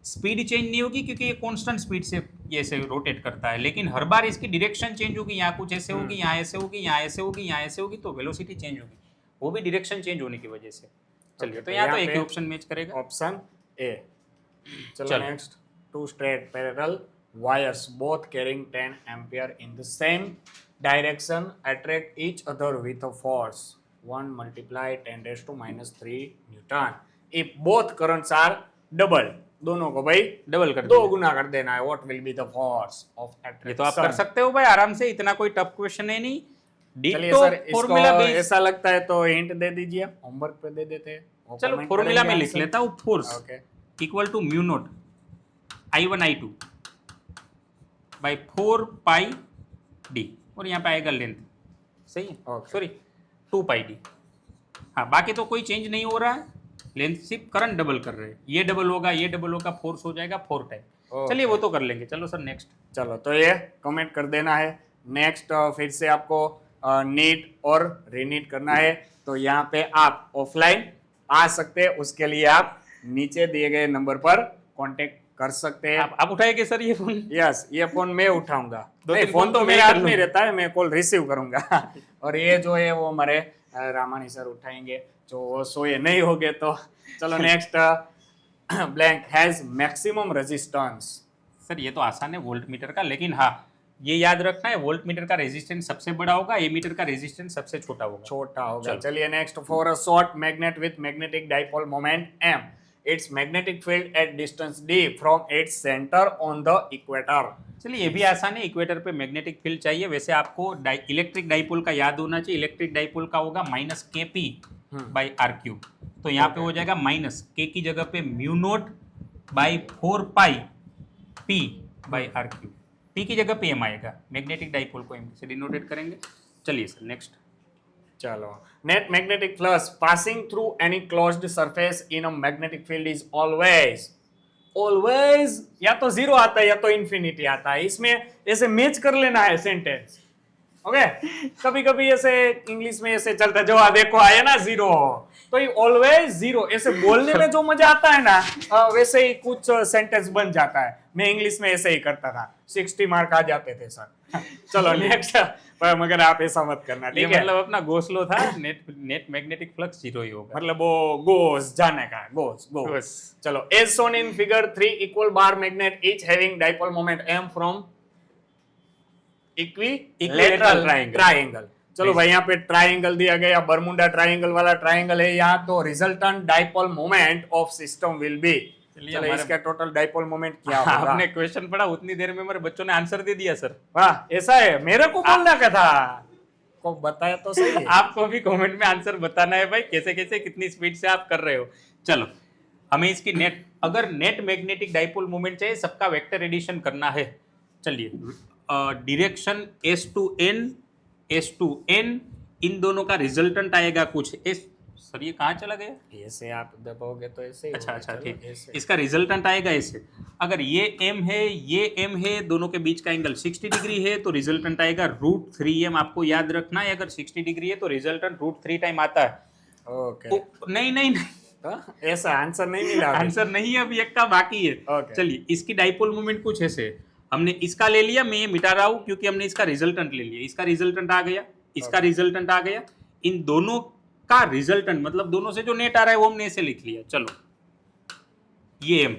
स्पीड चेंज नहीं होगी, क्योंकि ये कांस्टेंट स्पीड से ये ऐसे रोटेट करता है, लेकिन हर बार इसकी डायरेक्शन चेंज होगी, यहाँ कुछ ऐसे होगी, यहाँ ऐसे होगी, यहाँ ऐसे होगी, यहाँ ऐसे होगी, तो वेलोसिटी चेंज होगी, वो भी डायरेक्शन चेंज होने की वजह से। चलिए तो यहाँ तो एक ही ऑप्शन मैच करेगा, ऑप्शन ए। चलो next, 2 straight parallel wires both carrying 10 ampere in the same direction attract each other with a force 1 multiply 10 raised to minus 3 Newton. If both currents are double, दोनों को भाई डबल कर दो दो। गुना कर देना है. What will be the force of ये तो आप कर attraction? सकते हो भाई आराम से, इतना कोई टफ क्वेश्चन है नहीं। चलिए डिटो सर, इसको फॉर्मूला बेस, ऐसा लगता है तो हिंट दे दीजिए, होमवर्क पे दे देते हैं. वो चलो comment फॉर्मूला में करेंगे लिख answer. लेता हूँ। Force Okay. Equal to mu naught I1 I2 by 4 pi d, और यहाँ पे आएगा लेंथ, सही है, Okay. सॉरी 2 पाई डी। हाँ, बाकी तो कोई चेंज नहीं हो रहा है, लेंथ सिर्फ करंट डबल कर रहे हैं, ये डबल होगा, ये डबल होगा, फोर्स हो जाएगा 4 टाइम। Okay. चलिए वो तो कर लेंगे। चलो सर नेक्स्ट। चलो तो ये कमेंट कर देना है। नेक्स्ट फिर से आपको नीट और रीनीट करना है, तो यहाँ पे आप ऑफलाइन आ सकते हैं, उसके लिए आप नीचे दिए गए नंबर पर कांटेक्ट कर सकते हैं। आप उठाएंगे सर ये फोन? यस, ये फोन मैं उठाऊंगा। दो नहीं, तीन फोन फोन तो तो मेरे मैं हाथ कर में लूंगा। रहता है, मैं कॉल रिसीव करूंगा। और ये जो है वो हमारे रामानी सर उठाएंगे, जो वो सोए नहीं होगे तो। चलो next, blank has maximum resistance. Sir ये तो आसान है वोल्ट मीटर का, लेकिन हाँ ये याद रखना है वोल्ट मीटर का रेजिस्टेंस सबसे बड़ा होगा, एमीटर का रेजिस्टेंस सबसे छोटा होगा। छोटा होगा। चलो। चलिए next, for a short magnet with magnetic dipole moment m, it's magnetic field at distance d from its centre on the equator. चलिए ये भी आसान है, इक्वेटर पे मैग्नेटिक फील्ड चाहिए। वैसे आपको इलेक्ट्रिक डाइपोल का याद होना चाहिए, इलेक्ट्रिक डाइपोल का होगा माइनस के पी बाई आर क्यूब, तो यहाँ पे हो जाएगा माइनस के की जगह पे mu naught by 4 pi p by r cube, p की जगह पे एम आएगा, मैग्नेटिक डाइपोल को एम से डिनोटेट करेंगे। चलिए सर नेक्स्ट। चलो, net magnetic flux passing through any closed surface in a magnetic field is always, always या तो जीरो आता है या तो इंफिनिटी आता है। इसमें ऐसे मैच कर लेना है सेंटेंस। ओके, कभी कभी ऐसे इंग्लिश में ऐसे चलता है, जो देखो आया ना जीरो, तो ये ऑलवेज जीरो, ऐसे बोलने में जो मजा आता है ना, वैसे ही कुछ सेंटेंस बन जाता है। मैं इंग्लिश में ऐसे ही करता था, 60 मार्क आ जाते थे सर। चलो नेक्स्ट, पर मगर आप ऐसा मत करना, ये ठीक है? मतलब अपना गोस्लो था, नेट मैग्नेटिक फ्लक्स जीरो ही होगा। मतलब वो गोस जाने का, गोस गोस। गोस। चलो, as shown in figure 3, equal bar magnet each having dipole moment m from equilateral triangle. चलो भाई, यहाँ पे ट्राइंगल दिया गया, बरमुडा ट्राइंगल वाला ट्राइंगल है यहाँ, तो resultant dipole moment of system will be. चलिए चलो, हमारे- इसका टोटल डाइपोल मोमेंट क्या होगा? आपने क्वेश्चन पढ़ा उतनी देर में मेरे बच्चों ने आंसर दे दिया सर। वाह, ऐसा है? मेरे को बोलना का था, को बताया तो सही। आपको भी कमेंट में आंसर बताना है भाई, कैसे कैसे कितनी स्पीड से आप कर रहे हो। चलो, हमें इसकी नेट, अगर नेट मैग्नेटिक डाइपोल मोमेंट चाहिए, सबका वेक्टर एडिशन करना है। चलिए, डायरेक्शन S to N, इन दोनों का रिजल्टेंट आएगा कुछ S। सर ये कहाँ चला गया? ऐसे आप दबाओगे तो ऐसे ही अच्छा होगा। अच्छा चलो, ठीक, ऐसे। इसका रिजल्टेंट आएगा ऐसे। अगर ये M है, ये M है, दोनों के बीच का एंगल 60 डिग्री है, तो रिजल्टेंट आएगा √3m। आपको याद रखना है, अगर 60 डिग्री है तो रिजल्टेंट √3 टाइम आता है। ओके, नहीं नहीं नहीं, ऐसा आंसर नहीं मिला अभी। आंसर नहीं है, अभी एक का बाकी है। Okay. चलिए, इसकी डाइपोल मोमेंट कुछ ऐसे है। हमने इसका ले लिया, मैं ये मिटा रहा हूँ क्योंकि हमने इसका रिजल्टेंट ले लिया। इसका रिजल्टेंट आ गया, इसका रिजल्टेंट आ गया, इन दोनों का रिजल्टेंट मतलब दोनों से जो नेट आ रहा है वो हमने ऐसे लिख लिया। चलो, ये m,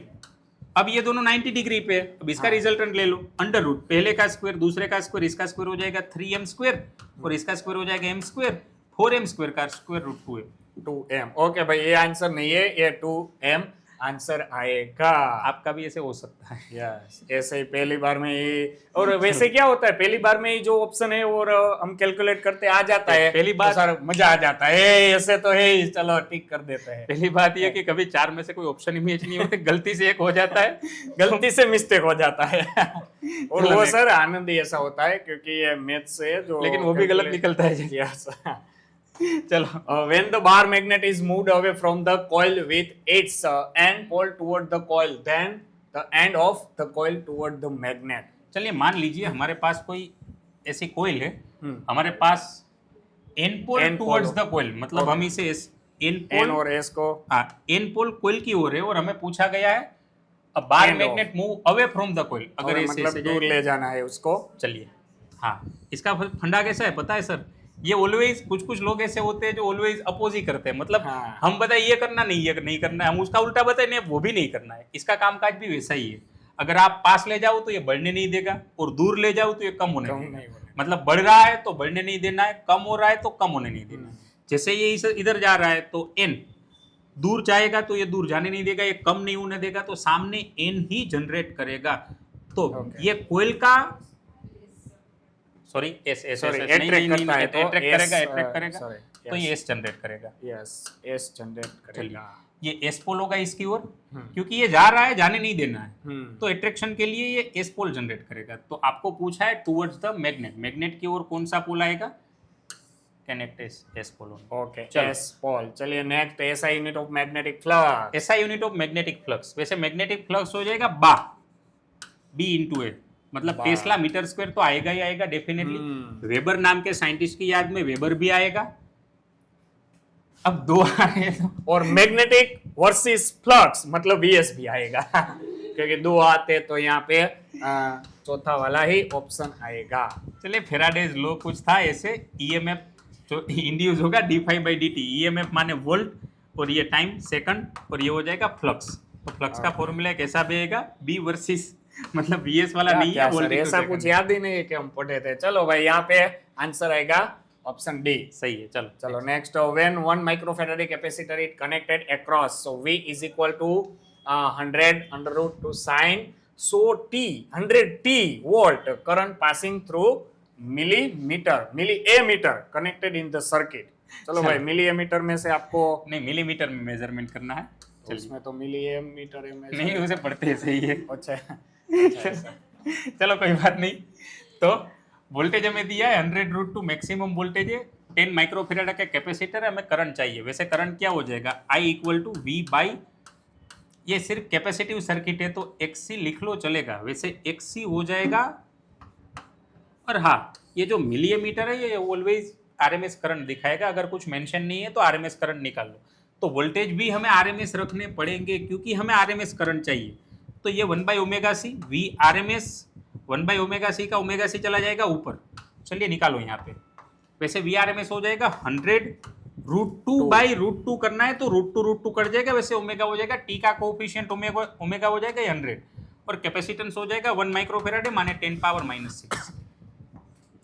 अब ये दोनों 90 डिग्री पे है, अब इसका रिजल्टेंट ले लो, अंडर रूट, पहले का स्क्वायर, दूसरे का स्क्वायर, इसका स्क्वायर हो जाएगा 3m स्क्वायर, और इसका स्क्वायर हो जाएगा m स्क्वायर, 4m स्क्वायर का स्क्वायर √2m। 2m। ओके भाई, ये आंसर नहीं है, ये 2m आंसर आएगा। आपका भी ऐसे हो सकता है। यस, ऐसे ही पहली बार में ही। और वैसे क्या होता है, पहली बार में ही जो ऑप्शन है और हम कैलकुलेट करते आ जाता है, पहली बार- तो सर मजा आ जाता है, ऐसे तो है ही, चलो टिक कर देते हैं। पहली बात ये कि कभी 4 में से कोई ऑप्शन ही मैच नहीं होते, गलती से एक हो जाता है। गलती से मिस्टेक हो जाता है। और वो सर आनंद ही ऐसा होता है क्योंकि ये मैथ से जो, लेकिन वो भी गलत निकलता है। यस। चलो, When the bar magnet is moved away from the coil with its end pole toward the coil, then the end of the coil toward the magnet. चलिए मान लीजिए हमारे पास कोई ऐसी कोयल है, हमारे पास N pole N towards pole the coil, मतलब हम इसे एन N पोल, और S को हाँ एन पोल कोयल की ओर है, और हमें पूछा गया है a bar End of. Magnet move away from the coil, अगर ऐसे मतलब ऐसे दूर जाए। ले जाना है उसको। चलिए, हाँ, इसका फंडा कैसा है पता है सर? ये ऑलवेज, कुछ कुछ लोग ऐसे होते हैं जो ऑलवेज अपोज ही करते हैं, मतलब हाँ। हम बताए ये करना नहीं, ये नहीं करना है, हम उसका उल्टा बताए नहीं, वो भी नहीं करना है। इसका कामकाज भी वैसा ही है। अगर आप पास ले जाओ तो ये बढ़ने नहीं देगा, और दूर ले जाओ तो ये कम होने कम देगा। नहीं होने। मतलब बढ़ रहा है तो बढ़ने नहीं देना है, कम हो रहा है तो कम होने नहीं देना है। जैसे ये इधर जा रहा है तो n दूर जाएगा तो ये दूर जाने नहीं देगा, ये कम नहीं होने देगा, तो सामने n ही जनरेट करेगा। तो Okay. ये कोयल का सॉरी एस एस Sorry, नहीं attract नहीं करता है तो अट्रैक्ट S, करेगा, अट्रैक्ट करेगा, sorry, तो yes. ये एस जनरेट करेगा। यस, एस जनरेट करेगा। ये एस पोल होगा इसकी ओर, क्योंकि ये जा रहा है, जाने नहीं देना है, हम्म। तो अट्रैक्शन के लिए ये एस पोल जनरेट करेगा। तो आपको पूछा है टुवर्ड्स द मैग्नेट, मैग्नेट की ओर कौन सा पोल आएगा? Connect S pole. ओके, चलो। S pole. चलिए next, SI unit of magnetic flux. ऐसा यूनिट ऑफ मैग्नेटिक फ्लक्स, वैसे मैग्नेटिक फ्लक्स हो जाएगा बा, बी इंटू ए, मतलब बा। टेस्ला मीटर स्क्वायर तो आएगा ही आएगा डेफिनेटली। वेबर नाम के साइंटिस्ट की याद में वेबर भी आएगा। अब दो आ रहे हैं तो और मैग्नेटिक वर्सेस फ्लक्स मतलब वीएस भी आएगा क्योंकि दो आते तो यहाँ पे चौथा वाला ही ऑप्शन आएगा। चलिए फेराडेज लॉ कुछ था ऐसे, ईएमएफ जो इंड्यूस होगा d∅dt, ईएमएफ माने वोल्ट, और ये टाइम सेकंड, और ये हो जाएगा फ्लक्स। तो फ्लक्स का फॉर्मूला कैसा बनेगा? बी वर्सेस, मतलब वीएस वाला नहीं है, सर वोल्ट ऐसा कुछ याद ही नहीं है कि हम पढ़े थे। चलो भाई, यहाँ पे आंसर आएगा ऑप्शन डी। सही है। चलो चलो next, when 1 microfarad capacitor is connected across, so V is equal to 100 under root 2 sine, so T 100T volt current passing through millimetre, milliammeter connected in the circuit. चलो भाई, मिलीएमीटर में से आपको नहीं, मिलीमीटर में मेजरमेंट करना है। चलिए, उसमें तो मिलीएमीटर है नहीं उसे पढ़ते हैं, सही है। अच्छा चलो कोई बात नहीं। तो वोल्टेज हमें दिया है 100 रूट टू मैक्सिमम वोल्टेज है, 10 माइक्रोफेराड का कैपेसिटर है, हमें करंट चाहिए। वैसे करंट क्या हो जाएगा? I equal to v by, ये सिर्फ कैपेसिटिव सर्किट है तो XC लिख लो चलेगा, वैसे XC हो जाएगा। और हाँ, ये जो मिलीमीटर है ये ऑलवेज RMS करंट दिखाएगा, अगर कुछ मेंशन नहीं है तो RMS करंट निकाल लो। तो वोल्टेज भी हमें RMS रखने पड़ेंगे क्योंकि हमें RMS करंट चाहिए। तो ये 1/ωc वी RMS, 1/ωc का ωc चला जाएगा ऊपर। चलिए निकालो यहाँ पे। वैसे वी RMS हो जाएगा 100 रूट 2 बाई रूट 2 करना है तो रूट 2 कट जाएगा, वैसे ओमेगा हो जाएगा, टी का कोएफिशिएंट ओमेगा हो जाएगा 100, और कैपेसिटेंस हो जाएगा 1 माइक्रोफेराड है, माने 10 पावर -6।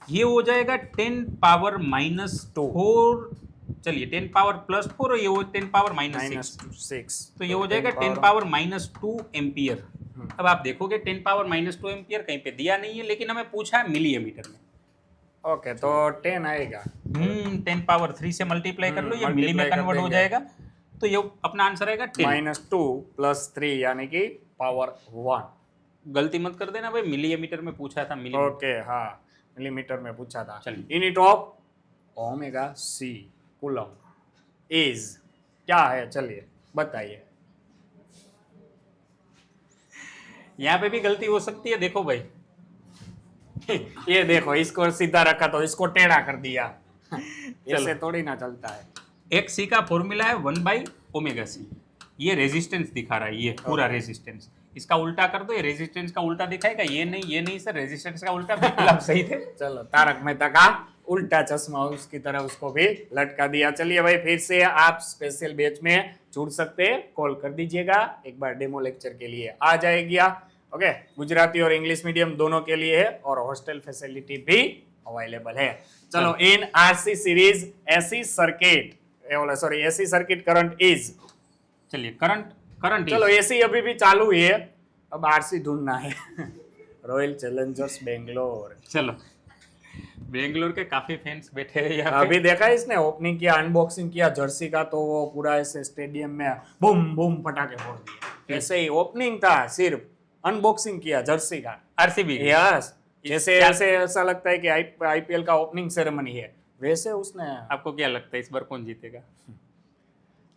ये हो जाएगा 10 पावर -4, चलिए 10 पावर +4, और ये हो 10 पावर -6, तो ये हो जाएगा 10 पावर -2 एम्पियर। अब आप देखोगे 10 पावर -2 एम्पियर कहीं पे दिया नहीं है, लेकिन हमें पूछा है मिलीमीटर में। ओके, तो 10 आएगा। 10 पावर 3 से मल्टीप्लाई कर लो, ये मिली में multiply कर कन्वर्ट हो देंगे। जाएगा, तो ये अपना आंसर आएगा 10। -2 + 3 यानी कि पावर 1। गलती मत कर देना भाई, मिलीमीटर में पूछा था, मिलीमीटर। ओके, हाँ मिलीमीटर में पूछा था। चलिए। Unit of omega c coulomb is क्या है? चलिए बताइए। यहाँ पे भी गलती हो सकती है, देखो भाई। ये देखो, इसको सीधा रखा तो इसको टेढ़ा कर दिया ऐसे थोड़ी ना चलता है। एक सी का फॉर्मूला है 1/ωc, ये रेजिस्टेंस दिखा रहा है, ये पूरा रेजिस्टेंस। इसका उल्टा कर दो, ये रेजिस्टेंस का उल्टा दिखाएगा। ये नहीं सर, रेजिस्टेंस का उल्टा, बिल्कुल आप सही थे। चलो, तारक मेहता का उल्टा चश्मा उसकी तरह उसको भी लटका दिया। चलिए भाई, फिर से आप स्पेशल बैच में जुड़ सकते हैं, कॉल कर दीजिएगा, एक बार डेमो लेक्चर के लिए आ जाएगी। ओके, गुजराती और इंग्लिश मीडियम दोनों के लिए है, और हॉस्टल फैसिलिटी भी अवेलेबल है। चलो, in RC series AC circuit, sorry AC circuit current is, चलिए करंट चलो एसी अभी भी चालू है, अब आरसी ढूंढना है। Royal challengers Bangalore. चलो, बेंगलोर के काफी फैंस बैठे हैं यहाँ पे। अभी देखा इसने ओपनिंग किया, अनबॉक्सिंग किया जर्सी का, तो वो पूरा ऐसे स्टेडियम में बूम बूम पटाखे फोड़ दिए। ऐसे ही ओपनिंग था, सिर्फ अनबॉक्सिंग किया जर्सी का। आरसीबी यस, जैसे ऐसे ऐसा लगता है कि आईपीएल का ओपनिंग सेरेमनी है, वैसे उसने। आपको क्या लगता है इस बार कौन जीतेगा?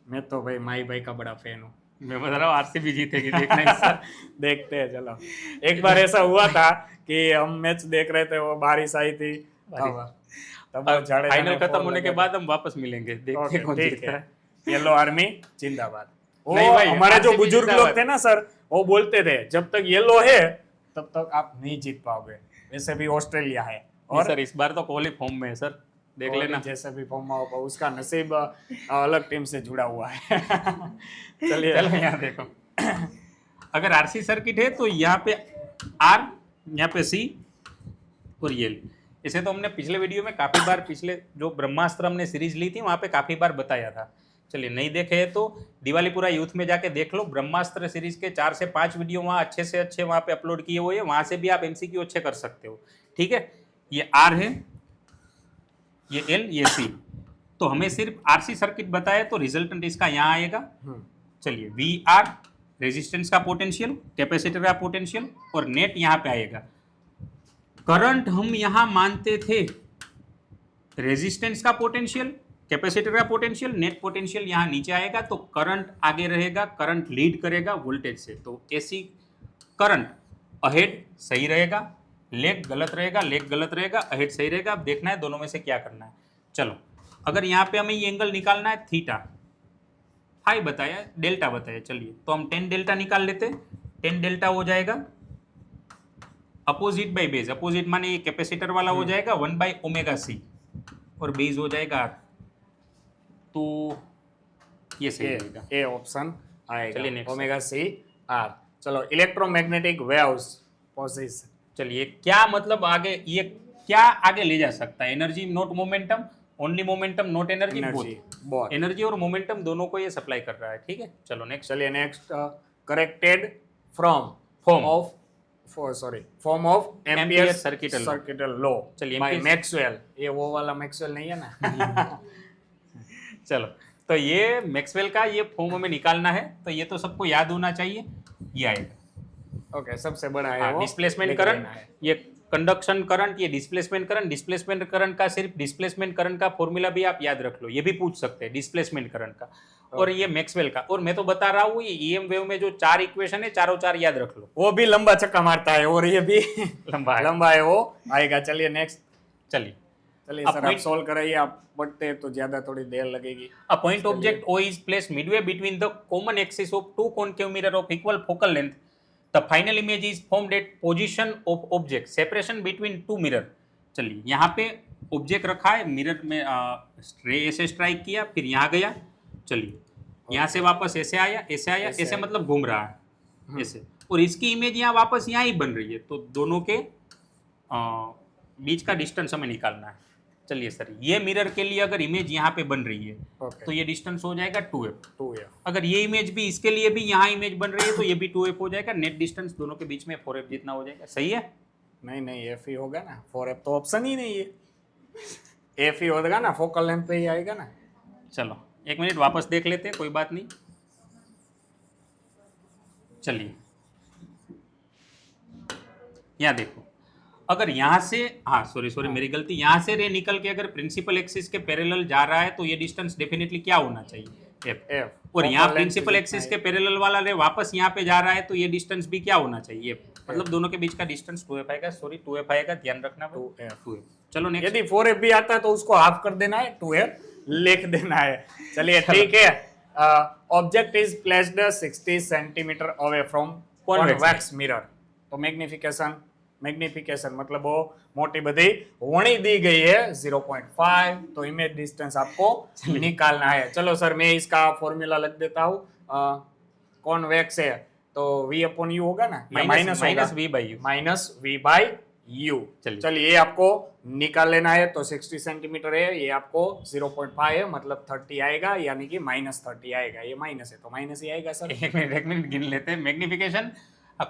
मैं तो भाई माई भाई का बड़ा फैन हूँ। मैं बता रहा हूँ आरसीबी जीतेगी, देखना इस बार। देखते हैं, चलो। एक बार ऐसा हुआ था कि हम मैच देख रहे थे, वो बारिश आई थी, तब फाइनल खत्म होने के बाद हम वापस मिलेंगे, देखते हैं कौन जीतता है। येलो आर्मी जिंदाबाद। वो नहीं भाई, हमारे जो RCB बुजुर्ग लोग जिंदाबाद। थे ना सर, वो बोलते थे जब तक येलो है तब तक आप नहीं जीत पाओगे। वैसे भी ऑस्ट्रेलिया है, और सर इस बार तो कोहली फॉर्म में है सर, देख लेना। जैसे भी फॉर्म होगा उसका नसीब अलग टीम से जुड़ा हुआ है। चलिए, चलो यहाँ देखो, अगर आरसी सर्किट है तो यहाँ पे आर, यहाँ पे सी और ये L। इसे तो हमने पिछले वीडियो में काफी बार, पिछले जो ब्रह्मास्त्र हमने सीरीज ली थी वहां पे काफी बार बताया था। चलिए नहीं देखे हैं तो दिवालीपुरा यूथ में जाके देख लो, ब्रह्मास्त्र सीरीज के 4 से 5 वीडियो वहाँ अच्छे से अच्छे वहाँ पे अपलोड किए हुए हैं, वहां से भी आप एमसीक्यू अच्छे कर सकते हो। ठीक है, ये आर है, ये एल, ये सी। तो हमें सिर्फ आरसी सर्किट बताया तो रिजल्टेंट इसका यहाँ आएगा। चलिए वी आर रेजिस्टेंस का पोटेंशियल, कैपेसिटर का पोटेंशियल, और नेट यहाँ पे आएगा। करंट हम यहाँ मानते थे रेजिस्टेंस का पोटेंशियल, कैपेसिटर का पोटेंशियल, नेट पोटेंशियल यहाँ नीचे आएगा, तो करंट आगे रहेगा, करंट लीड करेगा वोल्टेज से। तो एसी करंट अहेड सही रहेगा, लेग गलत रहेगा, लेग गलत रहेगा, अहेड सही रहेगा। अब देखना है दोनों में से क्या करना है। चलो, अगर यहाँ पे हमें ये एंगल निकालना है थीटा, फाई बताया, डेल्टा बताया, चलिए तो हम 10 डेल्टा निकाल लेते हैं। 10 डेल्टा हो जाएगा अपोजिट बाई बेस, अपोजिट माने ये कैपेसिटर वाला हो जाएगा 1 बाई ओमेगा सी, और बेस हो जाएगा आर। तो ये सही रहेगा, ए ऑप्शन आएगा। चलिए next। Omega c r. चलो, इलेक्ट्रोमैग्नेटिक वेव्स पोजीशन। चलिए क्या मतलब आगे, ये क्या आगे ले जा सकता है? Energy not momentum, only momentum not energy, both energy और मोमेंटम दोनों को ये सप्लाई कर रहा है। ठीक है, चलो नेक्स्ट। चलिए next, corrected from form of ampere circuital law. चलिए, बाय Ampere's- मैक्सवेल। ये वो वाला मैक्सवेल नहीं है ना? चलो, तो ये मैक्सवेल का ये फॉर्म हमें निकालना है, तो ये तो सबको याद होना चाहिए। ये आएगा ओके, सबसे बड़ा है वो डिस्प्लेसमेंट लिख करंट, लेना है। ये कंडक्शन करंट, ये डिस्प्लेसमेंट करंट। डिस्प्लेसमेंट करंट का सिर्फ डिस्प्लेसमेंट करंट का फॉर्मूला भी आप याद रख लो, ये भी पूछ सकते हैं डिस्प्लेसमेंट करंट का। और ये मैक्सवेल का, और मैं तो बता रहा हूँ ये ईएम वेव में जो 4 इक्वेशन है, चारों 4 याद रख लो। वो भी लंबा चक्का मारता है और ये भी लंबा है। लंबा है, वो आएगा। चलिए नेक्स्ट। चलिए, चलिए अब सर, आप point- सोल्व कराइए। आप पढ़ते हैं तो ज्यादा थोड़ी देर लगेगी। A point object O is placed midway between the common axis of two concave mirror of equal focal length. The final image is formed at position of object. Separation between two mirror. चलिए, यहाँ पे ऑब्जेक्ट रखा है, मिरर में रे ऐसे स्ट्राइक किया, फिर यहाँ गया। चलिए, यहाँ से वापस ऐसे आया, ऐसे आया, ऐसे मतलब घूम रहा है ऐसे, और इसकी इमेज यहाँ वापस यहाँ ही बन रही है। तो दोनों के बीच का डिस्टेंस हमें निकालना है। चलिए सर, ये मिरर के लिए अगर इमेज यहाँ पे बन रही है तो ये डिस्टेंस हो जाएगा 2f। अगर ये इमेज भी इसके लिए भी यहाँ इमेज बन रही है तो ये भी 2f हो जाएगा। नेट डिस्टेंस दोनों के बीच में 4f जितना हो जाएगा। सही है? नहीं, एफ ही होगा ना, 4f तो ऑप्शन ही नहीं है। एफ ही होगा ना, फोकल लेंथ पे ही आएगा ना। चलो 1 मिनट वापस देख लेते हैं, कोई बात नहीं। चलिए, यहाँ देखो, अगर यहाँ से, हाँ सॉरी मेरी गलती, यहाँ से रे निकल के अगर प्रिंसिपल एक्सिस के पैरेलल जा रहा है तो ये डिस्टेंस डेफिनेटली क्या होना चाहिए? एफ। और यहाँ प्रिंसिपल एक्सिस के पैरेलल वाला रे वापस यहाँ पे जा रहा है तो ये डिस्टेंस भी क्या होना चाहिए? एफ। मतलब दोनों के बीच का डिस्टेंस 2f आएगा। सॉरी 2f आएगा, ध्यान रखना। 2f। चलो नेक्स्ट। यदि 4f भी आता है तो उसको हाफ कर देना है, 2f लिख देना है। चलिए ठीक है। Object is placed 60 centimetre away from convex mirror. तो मैग्निफिकेशन मतलब वो मोटी बड़ी वणी दी गई है 0.5। तो इमेज डिस्टेंस आपको निकालना है। चलो सर, मैं इसका फॉर्मूला लग देता हूँ। कॉन्वेक्स है तो v अपॉन यू होगा ना, minus v by you, minus v by you. चलिए, ये आपको निकाल लेना है। तो 60 सेंटीमीटर है, ये आपको 0.5 है, मतलब 30 आएगा, यानी कि -30 आएगा। ये माइनस है तो माइनस ही आएगा सर। 1 मिनट गिन लेते हैं। मैग्निफिकेशन,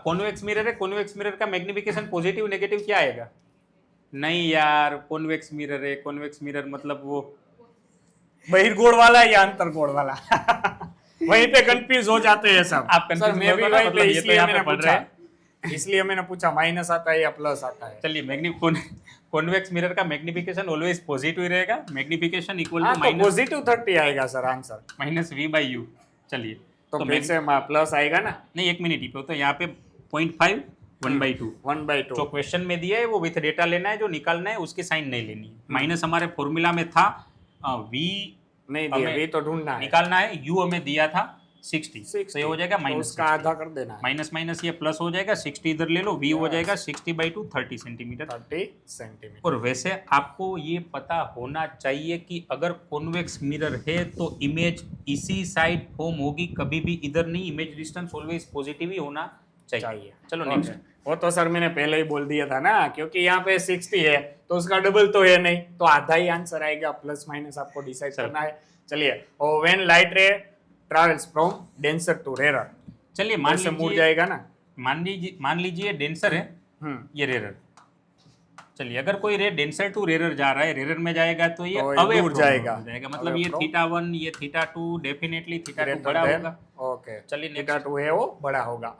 कॉन्वेक्स मिरर है, कॉन्वेक्स मिरर का मैग्निफिकेशन पॉजिटिव नेगेटिव क्या आएगा? नहीं यार, कॉन्वेक्स मिरर है, कॉन्वेक्स मिरर मतलब वो बहिर्गोल वाला या अंतर्गोल वाला वहीं पे कंफ्यूज हो जाते हैं सब। आप confuse सर, मैं भी मत होना, वहीं मतलब पे ये तो इसलिए यहाँ पे मैंने पढ़ पूछा, रहे इसलिए मैंने पूछा माइनस आता है या प्लस आता है। चलिए, कॉन्वेक्स मिरर का मैग्निफिकेशन ऑलवेज पॉजिटिव रहेगा। मैग्निफिकेशन इक्वल हाँ, टू तो पॉजिटिव 30 आएगा sir answer. Minus v by you. चलिए, तो फिर से प्लस आएगा ना। नहीं, 1 मिनट ही पे, तो यहाँ पे 0.5 1/2 1/2 जो क्वेश्चन में दिया है वो विथ डेटा लेना है, जो निकालना है उसकी साइन नहीं लेनी है। माइनस हमारे फॉर्मूला में था, v नहीं दिया, v तो ढूंढना है। निकालना है, u हमें दिया था 60 60 तो ये हो जाएगा तो माइनस उसका आधा कर देना है, माइनस माइनस ये प्लस हो जाएगा 60 इधर ले लो v हो जाएगा 60/2 30 सेंटीमीटर 30 सेंटीमीटर। और वैसे आपको ये पता होना चाहिए कि अगर कॉन्वेक्स मिरर है तो इमेज इसी साइड फॉर्म होगी, कभी भी इधर नहीं, इमेज डिस्टेंस ऑलवेज पॉजिटिव ही होना चाहिए। चलो ओके। नेक्स्ट। वो तो सर मैंने पहले ही बोल दिया था ना, क्योंकि यहाँ पे 60 है तो उसका डबल तो है नहीं, तो आधा ही आंसर आएगा, प्लस माइनस आपको डिसाइड चलो। करना है। चलिए, और when light ray travels from denser to rare, चलिए मान ऐसे मुड़ लीजिए जाएगा ना। मान लीजिए डेंसर है, हम्म ये रेरर। चलिए अगर कोई रे डेंसर टू रेरर जा रहा है, रेरर में जाएगा तो ये तो ये अवे दूर फ्रॉम जाएगा। हो जाएगा, मतलब Away ये from। θ1 ये θ2 डेफिनेटली θ2 greater बड़ा than- होगा। ओके, चलिए थीटा next। 2 है वो बड़ा होगा।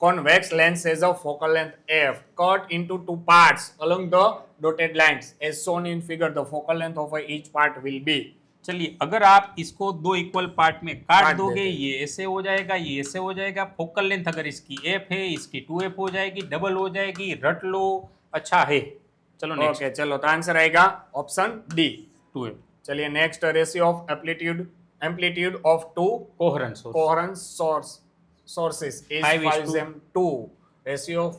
convex lens has a focal length f cut into two parts along the dotted lines as shown in figure. The focal length of each part will be। चलिए अगर आप इसको दो इक्वल पार्ट में काट काट दोगे, देते। ये ऐसे हो जाएगा, ये ऐसे हो जाएगा। फोकल लेंथ अगर इसकी f है, इसकी 2f हो जाएगी, डबल हो जाएगी, रट लो। अच्छा है, चलो नेक्स्ट। ओके, चलो तो आंसर आएगा ऑप्शन डी 2f चलिए next, ratio of amplitude of two coherence coherent sources is 5:2. Ratio of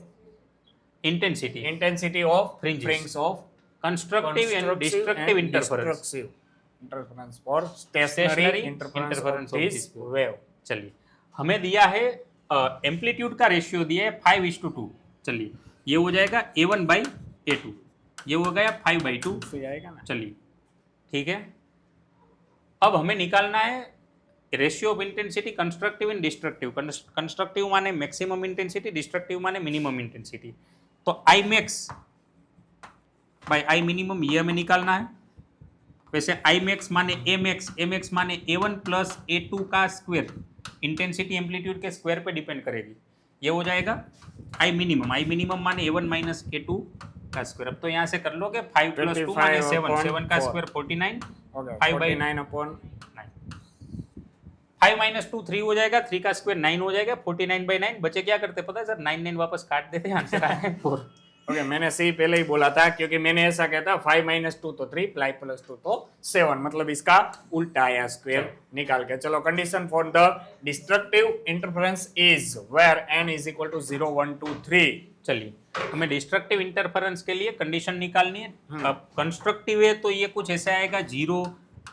intensity intensity of Fringes. fringes of constructive and constructive destructive and interference. destructive interference for stationary Stationary interference interference of of this this wave। चलिए हमें दिया है एम्पलीट्यूड का रेशियो दिया है 5:2। चलिए ये हो जाएगा A1/A2, ये हो गया 5/2। फिर आएगा ना। चलिए ठीक है, अब हमें निकालना है ratio of intensity constructive and destructive. Constructive माने मैक्सिमम इंटेंसिटी, डिस्ट्रक्टिव माने मिनिमम इंटेंसिटी। तो I max bye I minimum ये हमें निकालना है। वैसे आई मैक्स माने ए मैक्स माने A1 प्लस A2 का स्क्वायर, इंटेंसिटी एम्पलीट्यूड के स्क्वायर पे डिपेंड करेगी। ये हो जाएगा आई मिनिमम माने A1 माइनस A2 का स्क्वायर। अब तो यहाँ से कर लोगे 5 प्लस 2 माने 7, 7 का स्क्वायर 49, Okay, 5/9 5 माइनस 2 3 हो जाएगा, 3 का स्क्वायर 9 हो जाएगा, 49/9 बचे क्या करते पता है सर, 9 वापस काट देते, आंसर आया है 4। ओके, मैंने सही पहले ही बोला था, क्योंकि मैंने ऐसा कहता 5 - 2 तो 3, 5 + 2 तो 7, मतलब इसका उल्टा आया स्क्वायर निकाल के। चलो, condition for the destructive interference is where n = 0 1 2 3। चलिए हमें डिस्ट्रक्टिव इंटरफेरेंस के लिए कंडीशन निकालनी है। अब कंस्ट्रक्टिव है तो ये कुछ ऐसे आएगा 0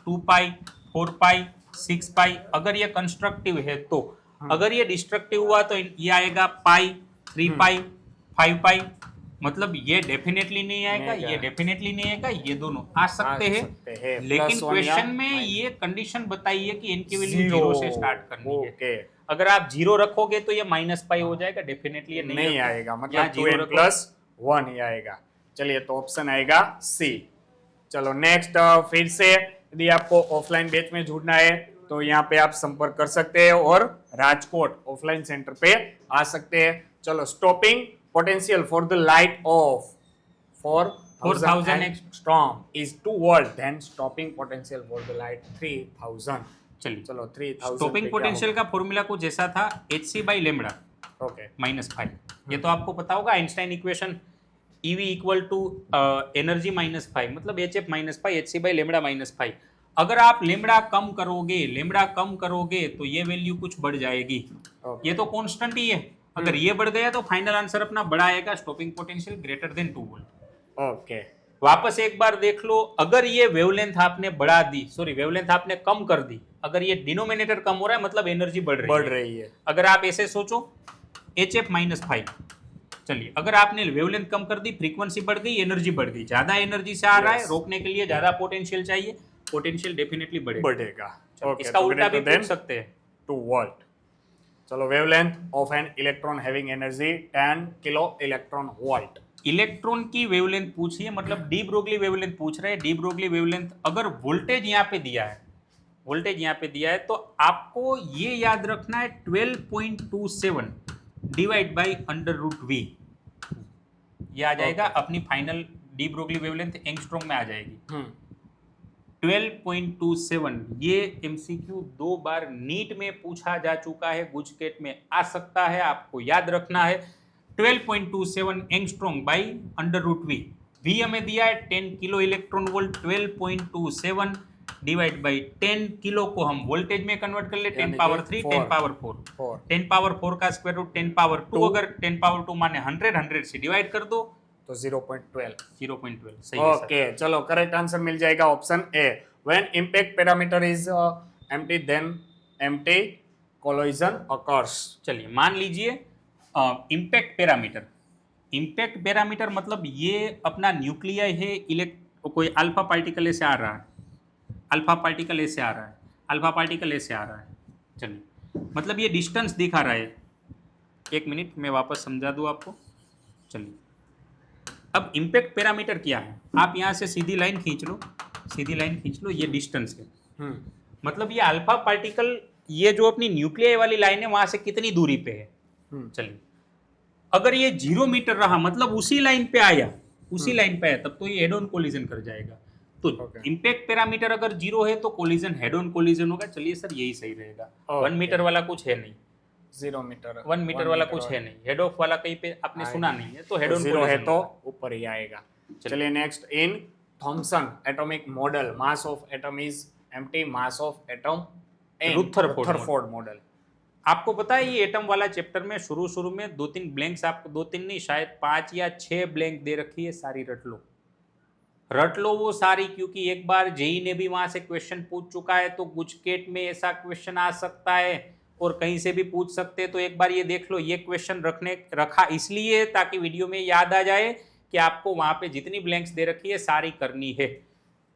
2 पाई 4 पाई 6 पाई, अगर ये कंस्ट्रक्टिव है तो। अगर ये डिस्ट्रक्टिव हुआ तो ये आएगा पाई 3 पाई 5 पाई, मतलब ये डेफिनेटली नहीं आएगा, ये डेफिनेटली नहीं आएगा, ये दोनों आ सकते हैं। लेकिन क्वेश्चन में ये कंडीशन बताई है कि इनकी वैल्यू 0 से स्टार्ट करनी है। अगर आप 0 रखोगे तो ये -π हो जाएगा, डेफिनेटली ये नहीं आएगा, मतलब 2n + 1 ही आएगा। चलिए, तो ऑप्शन आएगा सी। चलो नेक्स्ट, फिर से यदि आपको ऑफलाइन बैच में जुड़ना है तो यहाँ पे आप संपर्क कर सकते हैं और राजकोट ऑफलाइन सेंटर पे आ सकते हैं। चलो, stopping potential for the light of 4000 angstrom is 2 volt, then stopping potential for the light 3000। चलिए चलो, 3000 स्टॉपिंग पोटेंशियल का फॉर्मूला कुछ ऐसा था hc/λ ओके -5। ये तो आपको पता होगा, आइंस्टाइन इक्वेशन EV = एनर्जी -5, मतलब hf -5 hc/λ -5। अगर आप लेमड़ा कम करोगे तो ये वैल्यू कुछ बढ़ जाएगी। ये तो कांस्टेंट ही है, अगर ये बढ़ गया तो फाइनल आंसर अपना बड़ा आएगा, stopping potential greater than 2 volt. Okay, वापस एक बार देख लो, अगर ये वेवलेंथ आपने बढ़ा दी, सॉरी वेवलेंथ आपने कम कर दी, अगर ये डिनोमिनेटर कम हो रहा है मतलब एनर्जी बढ़ रही है। अगर आप ऐसे सोचो hf -5, चलिए अगर आपने वेवलेंथ कम कर दी, फ्रीक्वेंसी बढ़ गई, एनर्जी बढ़ गई, ज्यादा एनर्जी से आ रहा है, रोकने के लिए ज्यादा पोटेंशियल चाहिए, पोटेंशियल डेफिनेटली बढ़ेगा। ओके, इसका उल्टा भी पूछ सकते हैं, 2 वोल्ट। चलो, wavelength of an electron having energy 10 kilo electron volt. Electron की वेवलेंथ पूछी है, मतलब डी ब्रोगली वेवलेंथ पूछ रहे हैं। डी ब्रोगली वेवलेंथ, अगर वोल्टेज यहाँ पे दिया है, तो आपको ये याद रखना है 12.27 डिवाइड बाई √v, ये आ जाएगा अपनी final de Broglie wavelength angstrom में आ जाएगी 12.27। ये MCQ 2 बार नीट में पूछा जा चुका है, गुजकेट में आ सकता है, आपको याद रखना है 12.27 एंगस्ट्रॉम बाई √v। v हमें दिया है 10 kilo electron volt, 12.27 divide by 10 kilo को हम वोल्टेज में कन्वर्ट कर ले, 10 यानी पावर कि 3, 10 पावर 4, 4 10 पावर 4 का स्क्वायर रूट 10 पावर 2, अगर 10 पावर 2 माने 100, 100 से डिवाइड कर दो तो 0.12. 0.12 सही है सर। ओके, चलो करेक्ट आंसर मिल जाएगा option a. When impact parameter is empty then empty collision occurs. चलिए मान लीजिए इम्पैक्ट पैरामीटर मतलब ये अपना न्यूक्लियाई है, कोई अल्फा पार्टिकल ऐसे आ रहा है, अल्फा पार्टिकल ऐसे आ रहा है, अल्फा पार्टिकल ऐसे आ रहा है। चलिए मतलब ये डिस्टेंस दिखा रहा है। एक मिनट मैं वापस समझा दूँ आपको। चलिए अब इम्पैक्ट पैरामीटर क्या है, आप यहाँ से सीधी लाइन खींच लो, सीधी लाइन खींच लो, ये डिस्टेंस है। मतलब ये अल्फा पार्टिकल, ये जो अपनी न्यूक्लियाई वाली लाइन है वहां से कितनी दूरी पे है। चलिए अगर ये 0 मीटर रहा मतलब उसी लाइन पे आया, उसी लाइन पे आया, तब तो ये हेड ऑन कोलिजन कर जाएगा। तो इम्पैक्ट पैरामीटर अगर 0 है तो कोलिजन हेड ऑन कोलिजन होगा। चलिए सर यही सही रहेगा। 1 मीटर वाला कुछ है नहीं, 0 मीटर 1 मीटर वाला कुछ है नहीं, हेड ऑफ वाला कहीं पे आपने सुना नहीं है, तो हेड ऑन 0 है तो ऊपर ही आएगा। चलिए next, in Thomson atomic model mass of atom is empty mass of atom in Rutherford model. आपको पता है ये एटम वाला चैप्टर में शुरू में 2-3 ब्लैंक्स, आपको 2-3 नहीं शायद 5 या 6 ब्लैंक दे रखी है, सारी रट लो वो सारी, क्योंकि एक बार जेई ने भी वहां से क्वेश्चन पूछ चुका है। तो गुजकेट में ऐसा क्वेश्चन आ सकता है और कहीं से भी पूछ सकते हैं। तो एक बार ये देख लो, ये क्वेश्चन रखा इसलिए ताकि वीडियो में याद आ जाए कि आपको वहां पे जितनी ब्लैंक्स दे रखी है सारी करनी है।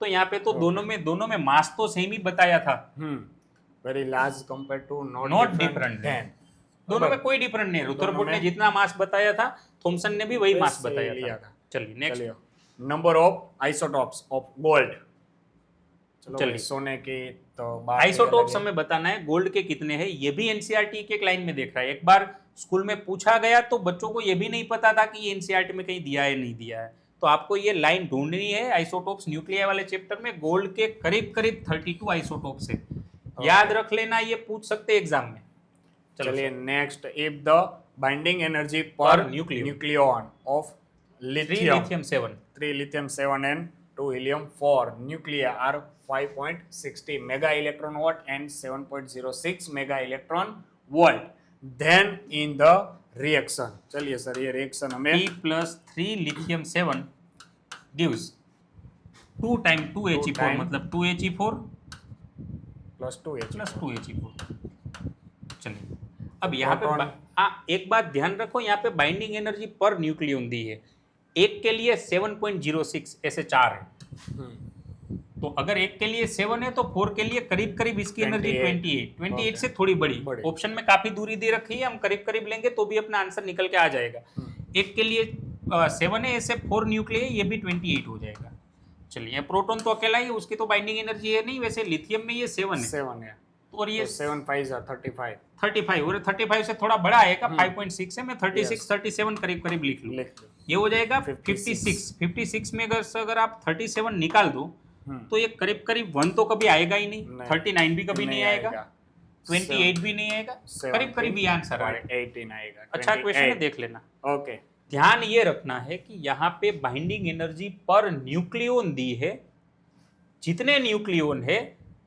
तो यहाँ पे तो दोनों में मास तो सेम ही बताया था, very large compare to not different. दोनों में कोई डिफरेंट नहीं है। रुथरफोर्ड ने जितना मास बताया था, थॉमसन ने भी वही मास बताया था। चलिए next, number of isotopes of gold. चलो सोने की तो बात, आइसोटॉप्स हमें बताना है गोल्ड के कितने हैं। ये भी एनसीईआरटी के एक लाइन में देख रहा है। एक बार स्कूल में पूछा गया तो बच्चों को ये भी नहीं पता था कि ये एनसीईआरटी में कहीं दिया है नहीं दिया है। तो आपको ये लाइन ढूंढनी है। आइसोटॉप्स न्यूक्लियाई वाले चैप्टर में गोल्ड के करीब 32 आइसोटॉप्स है। याद रख लेना, ये पूछ सकते एग्जाम में। चलिए next, if the binding energy पर nucleon of lithium 7 and 2 helium 4 nuclei are 5.60 mega electron volt and 7.06 mega electron volt, then in the reaction. चलिए सर ये रिएक्शन हमें P+3 lithium 7 gives 2 times 2He4 मतलब 2He4 plus 2He4. चलिए अब यहाँ पे एक बात ध्यान रखो, यहाँ पे बाइंडिंग एनर्जी पर न्यूक्लियन दी है। एक के लिए 7.06 ऐसे 4 है। तो अगर एक के लिए 7 है तो 4 के लिए करीब इसकी एनर्जी 28 से थोड़ी बड़ी। ऑप्शन में काफी दूरी दे रखी है, हम करीब लेंगे तो भी अपना आंसर निकल के आ जाएगा। एक के लिए 7 है, ऐसे 4 न्यूक्लियर, ये भी 28 हो जाएगा। चलिए प्रोटॉन तो अकेला ही, उसकी तो बाइंडिंग एनर्जी है नहीं। वैसे लिथियम में ये 7 है और ये 7 5 35 और 35 से थोड़ा बड़ा आएगा, 5.6 है। मैं 36 37 करीब लिख लूँ, ये हो जाएगा 56 में अगर आप 37 निकाल दो तो ये करीब 1 तो कभी आएगा ही नहीं, 39 भी कभी नहीं आएगा, 28 भी नहीं आएगा, करीब ये आंसर आएगा, 18 आएगा। अच्छा क्वेश्चन है, देख लेना। ओके, ध्यान ये रखना है कि यहाँ पे बाइंडिंग एनर्जी पर न्यूक्लियन दी है। जितने न्यूक्लियन है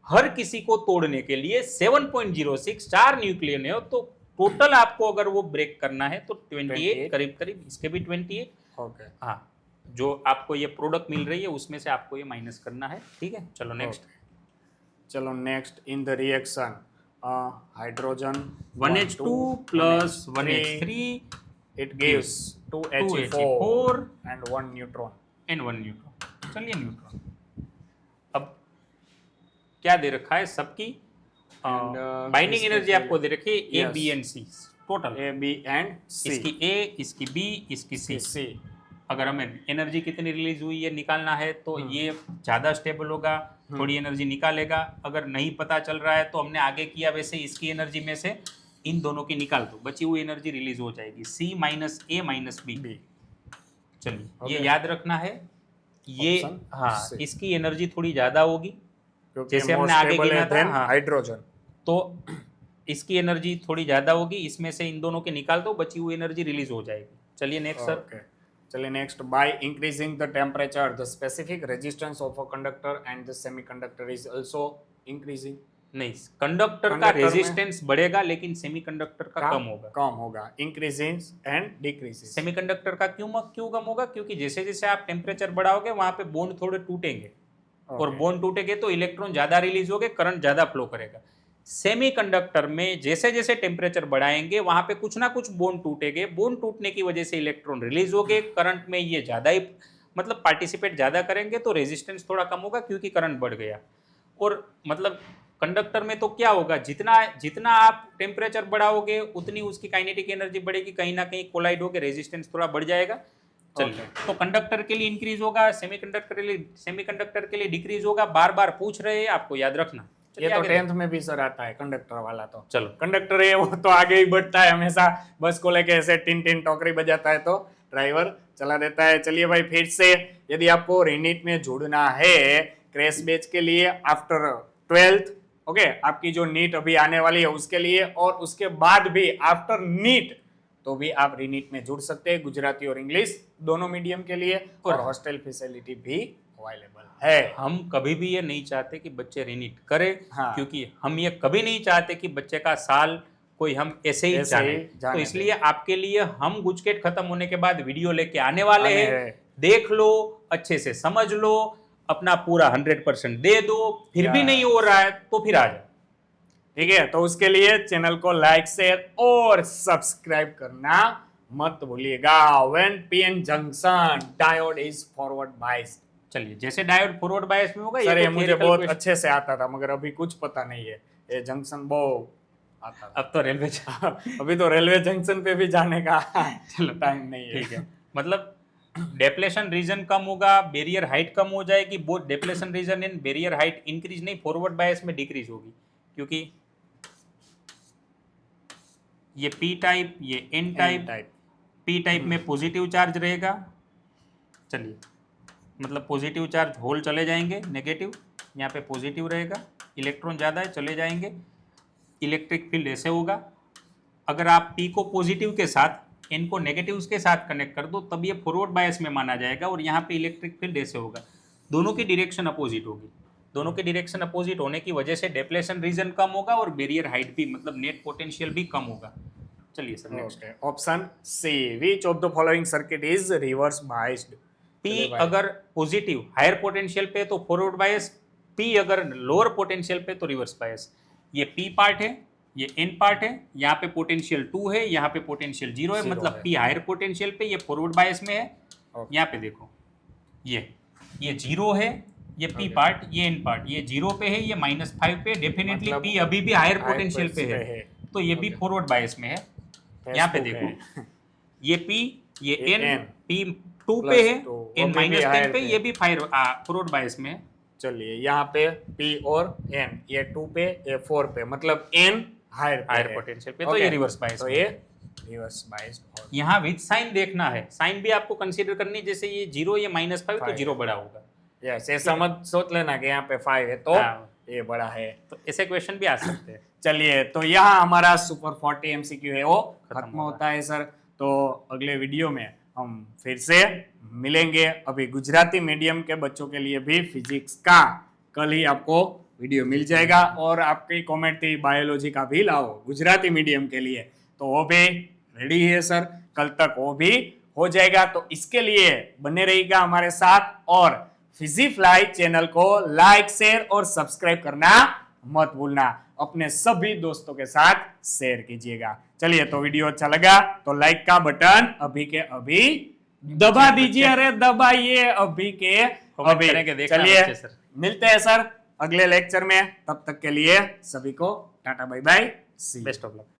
हर किसी को तोड़ने के लिए 7.06 4 न्यूक्लियन है, तो टोटल आपको अगर वो ब्रेक करना है तो 28 करीब इसके भी 28। ओके, हाँ, जो आपको ये प्रोडक्ट मिल रही है उसमें से आपको ये माइनस करना है। ठीक है, चलो next. In the reaction hydrogen 1H2 plus 1H3 it gives 2He4 and 1 neutron. चलिए न्यूट्रॉन। अब क्या दे रखा है सबकी बाइंडिंग एनर्जी आपको दे रखी है A, B and C total. A, B and C, इसकी A, इसकी B, इसकी C। अगर हमें एनर्जी कितनी रिलीज हुई है निकालना है तो ये ज़्यादा स्टेबल होगा, थोड़ी एनर्जी निकालेगा। अगर नहीं पता चल रहा है तो हमने आगे किया वैसे इसकी एनर्जी में से इन दोनों की निकाल दो, बची हुई एनर्जी रिलीज हो जाएगी, C minus A minus B। चलिए ये याद रखना है, ये हाँ इसकी एनर्जी थोड़ी ज़्यादा होगी, जैसे हमने आगे गिना था हाइड्रोजन, तो इसकी एनर्जी थोड़ी ज़्यादा होगी, इसमें से इन दोनों के निकाल दो, बची हुई एनर्जी रिलीज हो जाएगी। चलिए नेक्स्ट सर। चलिए next, by increasing the temperature the specific resistance of a conductor and the semiconductor is also increasing. नहीं, कंडक्टर का कंडक्टर में- रेजिस्टेंस बढ़ेगा लेकिन सेमीकंडक्टर का कम होगा। Increasing and decreasing. सेमीकंडक्टर का क्यों कम होगा? क्योंकि जैसे जैसे आप टेम्परेचर बढ़ाओगे वहां पे बॉन्ड थोड़े टूटेंगे, और बॉन्ड टूटेंगे तो इलेक्ट्रॉन ज्यादा रिलीज होंगे, करंट ज्यादा फ्लो करेगा। सेमीकंडक्टर में जैसे जैसे टेम्परेचर बढ़ाएंगे वहां पे कुछ ना कुछ बॉन्ड टूटेंगे, बॉन्ड टूटने की वजह से इलेक्ट्रॉन रिलीज होंगे, करंट में ये ज्यादा ही मतलब पार्टिसिपेट ज्यादा करेंगे, तो रेजिस्टेंस थोड़ा कम होगा क्योंकि करंट बढ़ गया। और मतलब कंडक्टर में तो क्या होगा, जितना जितना आप टेम्परेचर बढ़ाओगे उतनी उसकी काइनेटिक एनर्जी बढ़ेगी, कहीं ना कहीं कोलाइड होकर रेजिस्टेंस थोड़ा बढ़ जाएगा। चलिए, तो कंडक्टर के लिए इंक्रीज होगा, सेमीकंडक्टर के लिए डिक्रीज होगा। बार बार पूछ रहे हैं, आपको याद रखना। ये तो 10th में भी सर आता है कंडक्टर वाला। तो चलो, कंडक्टर है वो तो आगे ही बढ़ता है हमेशा, बस को लेके ऐसे टिन टिन टोकरी बजाता है तो ड्राइवर चला देता है। चलिए भाई, फिर से यदि आपको रीनीट में जुड़ना है क्रैश बैच के लिए आफ्टर 12th, ओके, आपकी जो नीट अभी आने वाली है उसके लिए, और उसके बाद भी आफ्टर नीट तो भी आप रीनीट में जुड़ सकते हैं, गुजराती और इंग्लिश दोनों मीडियम के लिए, और हॉस्टल फैसिलिटी भी अवेलेबल है। हम कभी भी ये नहीं चाहते कि बच्चे रीनीट करें, हाँ। क्योंकि हम ये कभी नहीं चाहते कि बच्चे का साल कोई हम ऐसे ही जाने। तो इसलिए आपके लिए हम गुजकेट खत्म होने के बाद वीडियो लेके आने वाले हैं। देख लो, अच्छे से समझ लो, अपना पूरा 100% दे दो। फिर भी नहीं हो रहा है तो फिर आ जाओ, ठीक है। तो उसके लिए चैनल को लाइक, शेयर और सब्सक्राइब करना मत भूलिएगा। When PN junction diode is forward biased. चलिए, जैसे डायोड फॉरवर्ड बायस में होगा, सर ये तो मुझे theoretical बहुत question- अच्छे से आता था, मगर अभी कुछ पता नहीं है, ये जंक्शन बहुत आता था। अब तो रेलवे अभी तो रेलवे जंक्शन पे भी जाने का चलो टाइम नहीं है। ठीक है, मतलब डेप्लेशन रीजन कम होगा, बैरियर हाइट कम हो जाएगी। Both depletion region and barrier height increase नहीं, फॉरवर्ड बायस में डिक्रीज होगी, क्योंकि ये पी टाइप, ये एन टाइप। पी टाइप में पॉजिटिव चार्ज रहेगा। चलिए, मतलब पॉजिटिव चार्ज होल चले जाएंगे, नेगेटिव यहाँ पे पॉजिटिव रहेगा, इलेक्ट्रॉन ज़्यादा है चले जाएंगे, इलेक्ट्रिक फील्ड ऐसे होगा। अगर आप पी को पॉजिटिव के साथ एन को नेगेटिव के साथ कनेक्ट कर दो तब ये फॉरवर्ड बायस में माना जाएगा, और यहाँ पे इलेक्ट्रिक फील्ड ऐसे होगा। दोनों की डायरेक्शन अपोजिट होगी, दोनों की डायरेक्शन अपोजिट होने की वजह से डेप्लेशन रीजन कम होगा और बैरियर हाइट भी, मतलब नेट पोटेंशियल भी कम होगा। चलिए sir, next option c, which of the following circuit is reverse biased. P अगर पॉजिटिव हायर पोटेंशियल पे तो फॉरवर्ड बायस, पी अगर लोअर पोटेंशियल पे तो रिवर्स बायस। ये पी पार्ट है, ये एन पार्ट है, यहाँ पे पोटेंशियल 2 है, यहाँ पे पोटेंशियल 0 है, मतलब पी हायर पोटेंशियल पे, ये फॉरवर्ड बायस में है। यहाँ पे देखो, ये 0 है, ये पी पार्ट, ये एन पार्ट, ये 0 पे है, ये -5 पे, डेफिनेटली पी अभी भी हायर पोटेंशियल पे है, तो ये भी फॉरवर्ड बायस में है। यहाँ पे देखो, ये पी, ये एन, पी 2 पे है, एन -10 पे, ये भी फॉरवर्ड बायस में है। चलिए, यहाँ पे P और N, ये 2 पे, ये 4 पे, मतलब N हायर पोटेंशियल पे, तो ये रिवर्स बायस, तो ये रिवर्स बायस। यहाँ विद साइन देखना है, साइन भी आपको कंसीडर करनी, जैसे ये 0, ये -5 तो 0 बड़ा होगा। यस, ऐसा मत सोच लेना कि यहाँ पे 5 है तो ये बड़ा है, तो ऐसे क्वेश्चन भी आ सकते हैं। चलिए, तो यहाँ हमारा सुपर 40 MCQ है वो खत्म होता है सर। तो अगले वीडियो में हम फिर से मिलेंगे। अभी गुजराती मीडियम के बच्चों के लिए भी फिजिक्स का कल ही आपको वीडियो मिल जाएगा, और आपकी कमेंट थी बायोलॉजी का भी लाओ गुजराती मीडियम के लिए, तो वो भी रेडी है सर, कल तक वो भी हो जाएगा। तो इसके लिए बने रहिएगा हमारे साथ, और फिजिफ्लाई चैनल को लाइक, शेयर और सब्सक्राइब करना मत भूलना। अपने सभी दोस्तों के साथ शेयर कीजिएगा। चलिए, तो वीडियो अच्छा लगा तो लाइक का बटन अभी के अभी दबा दीजिए। अरे दबाइए अभी के अभी। चलिए, मिलते हैं सर अगले लेक्चर में, तब तक के लिए सभी को tata bye bye, see, best of luck.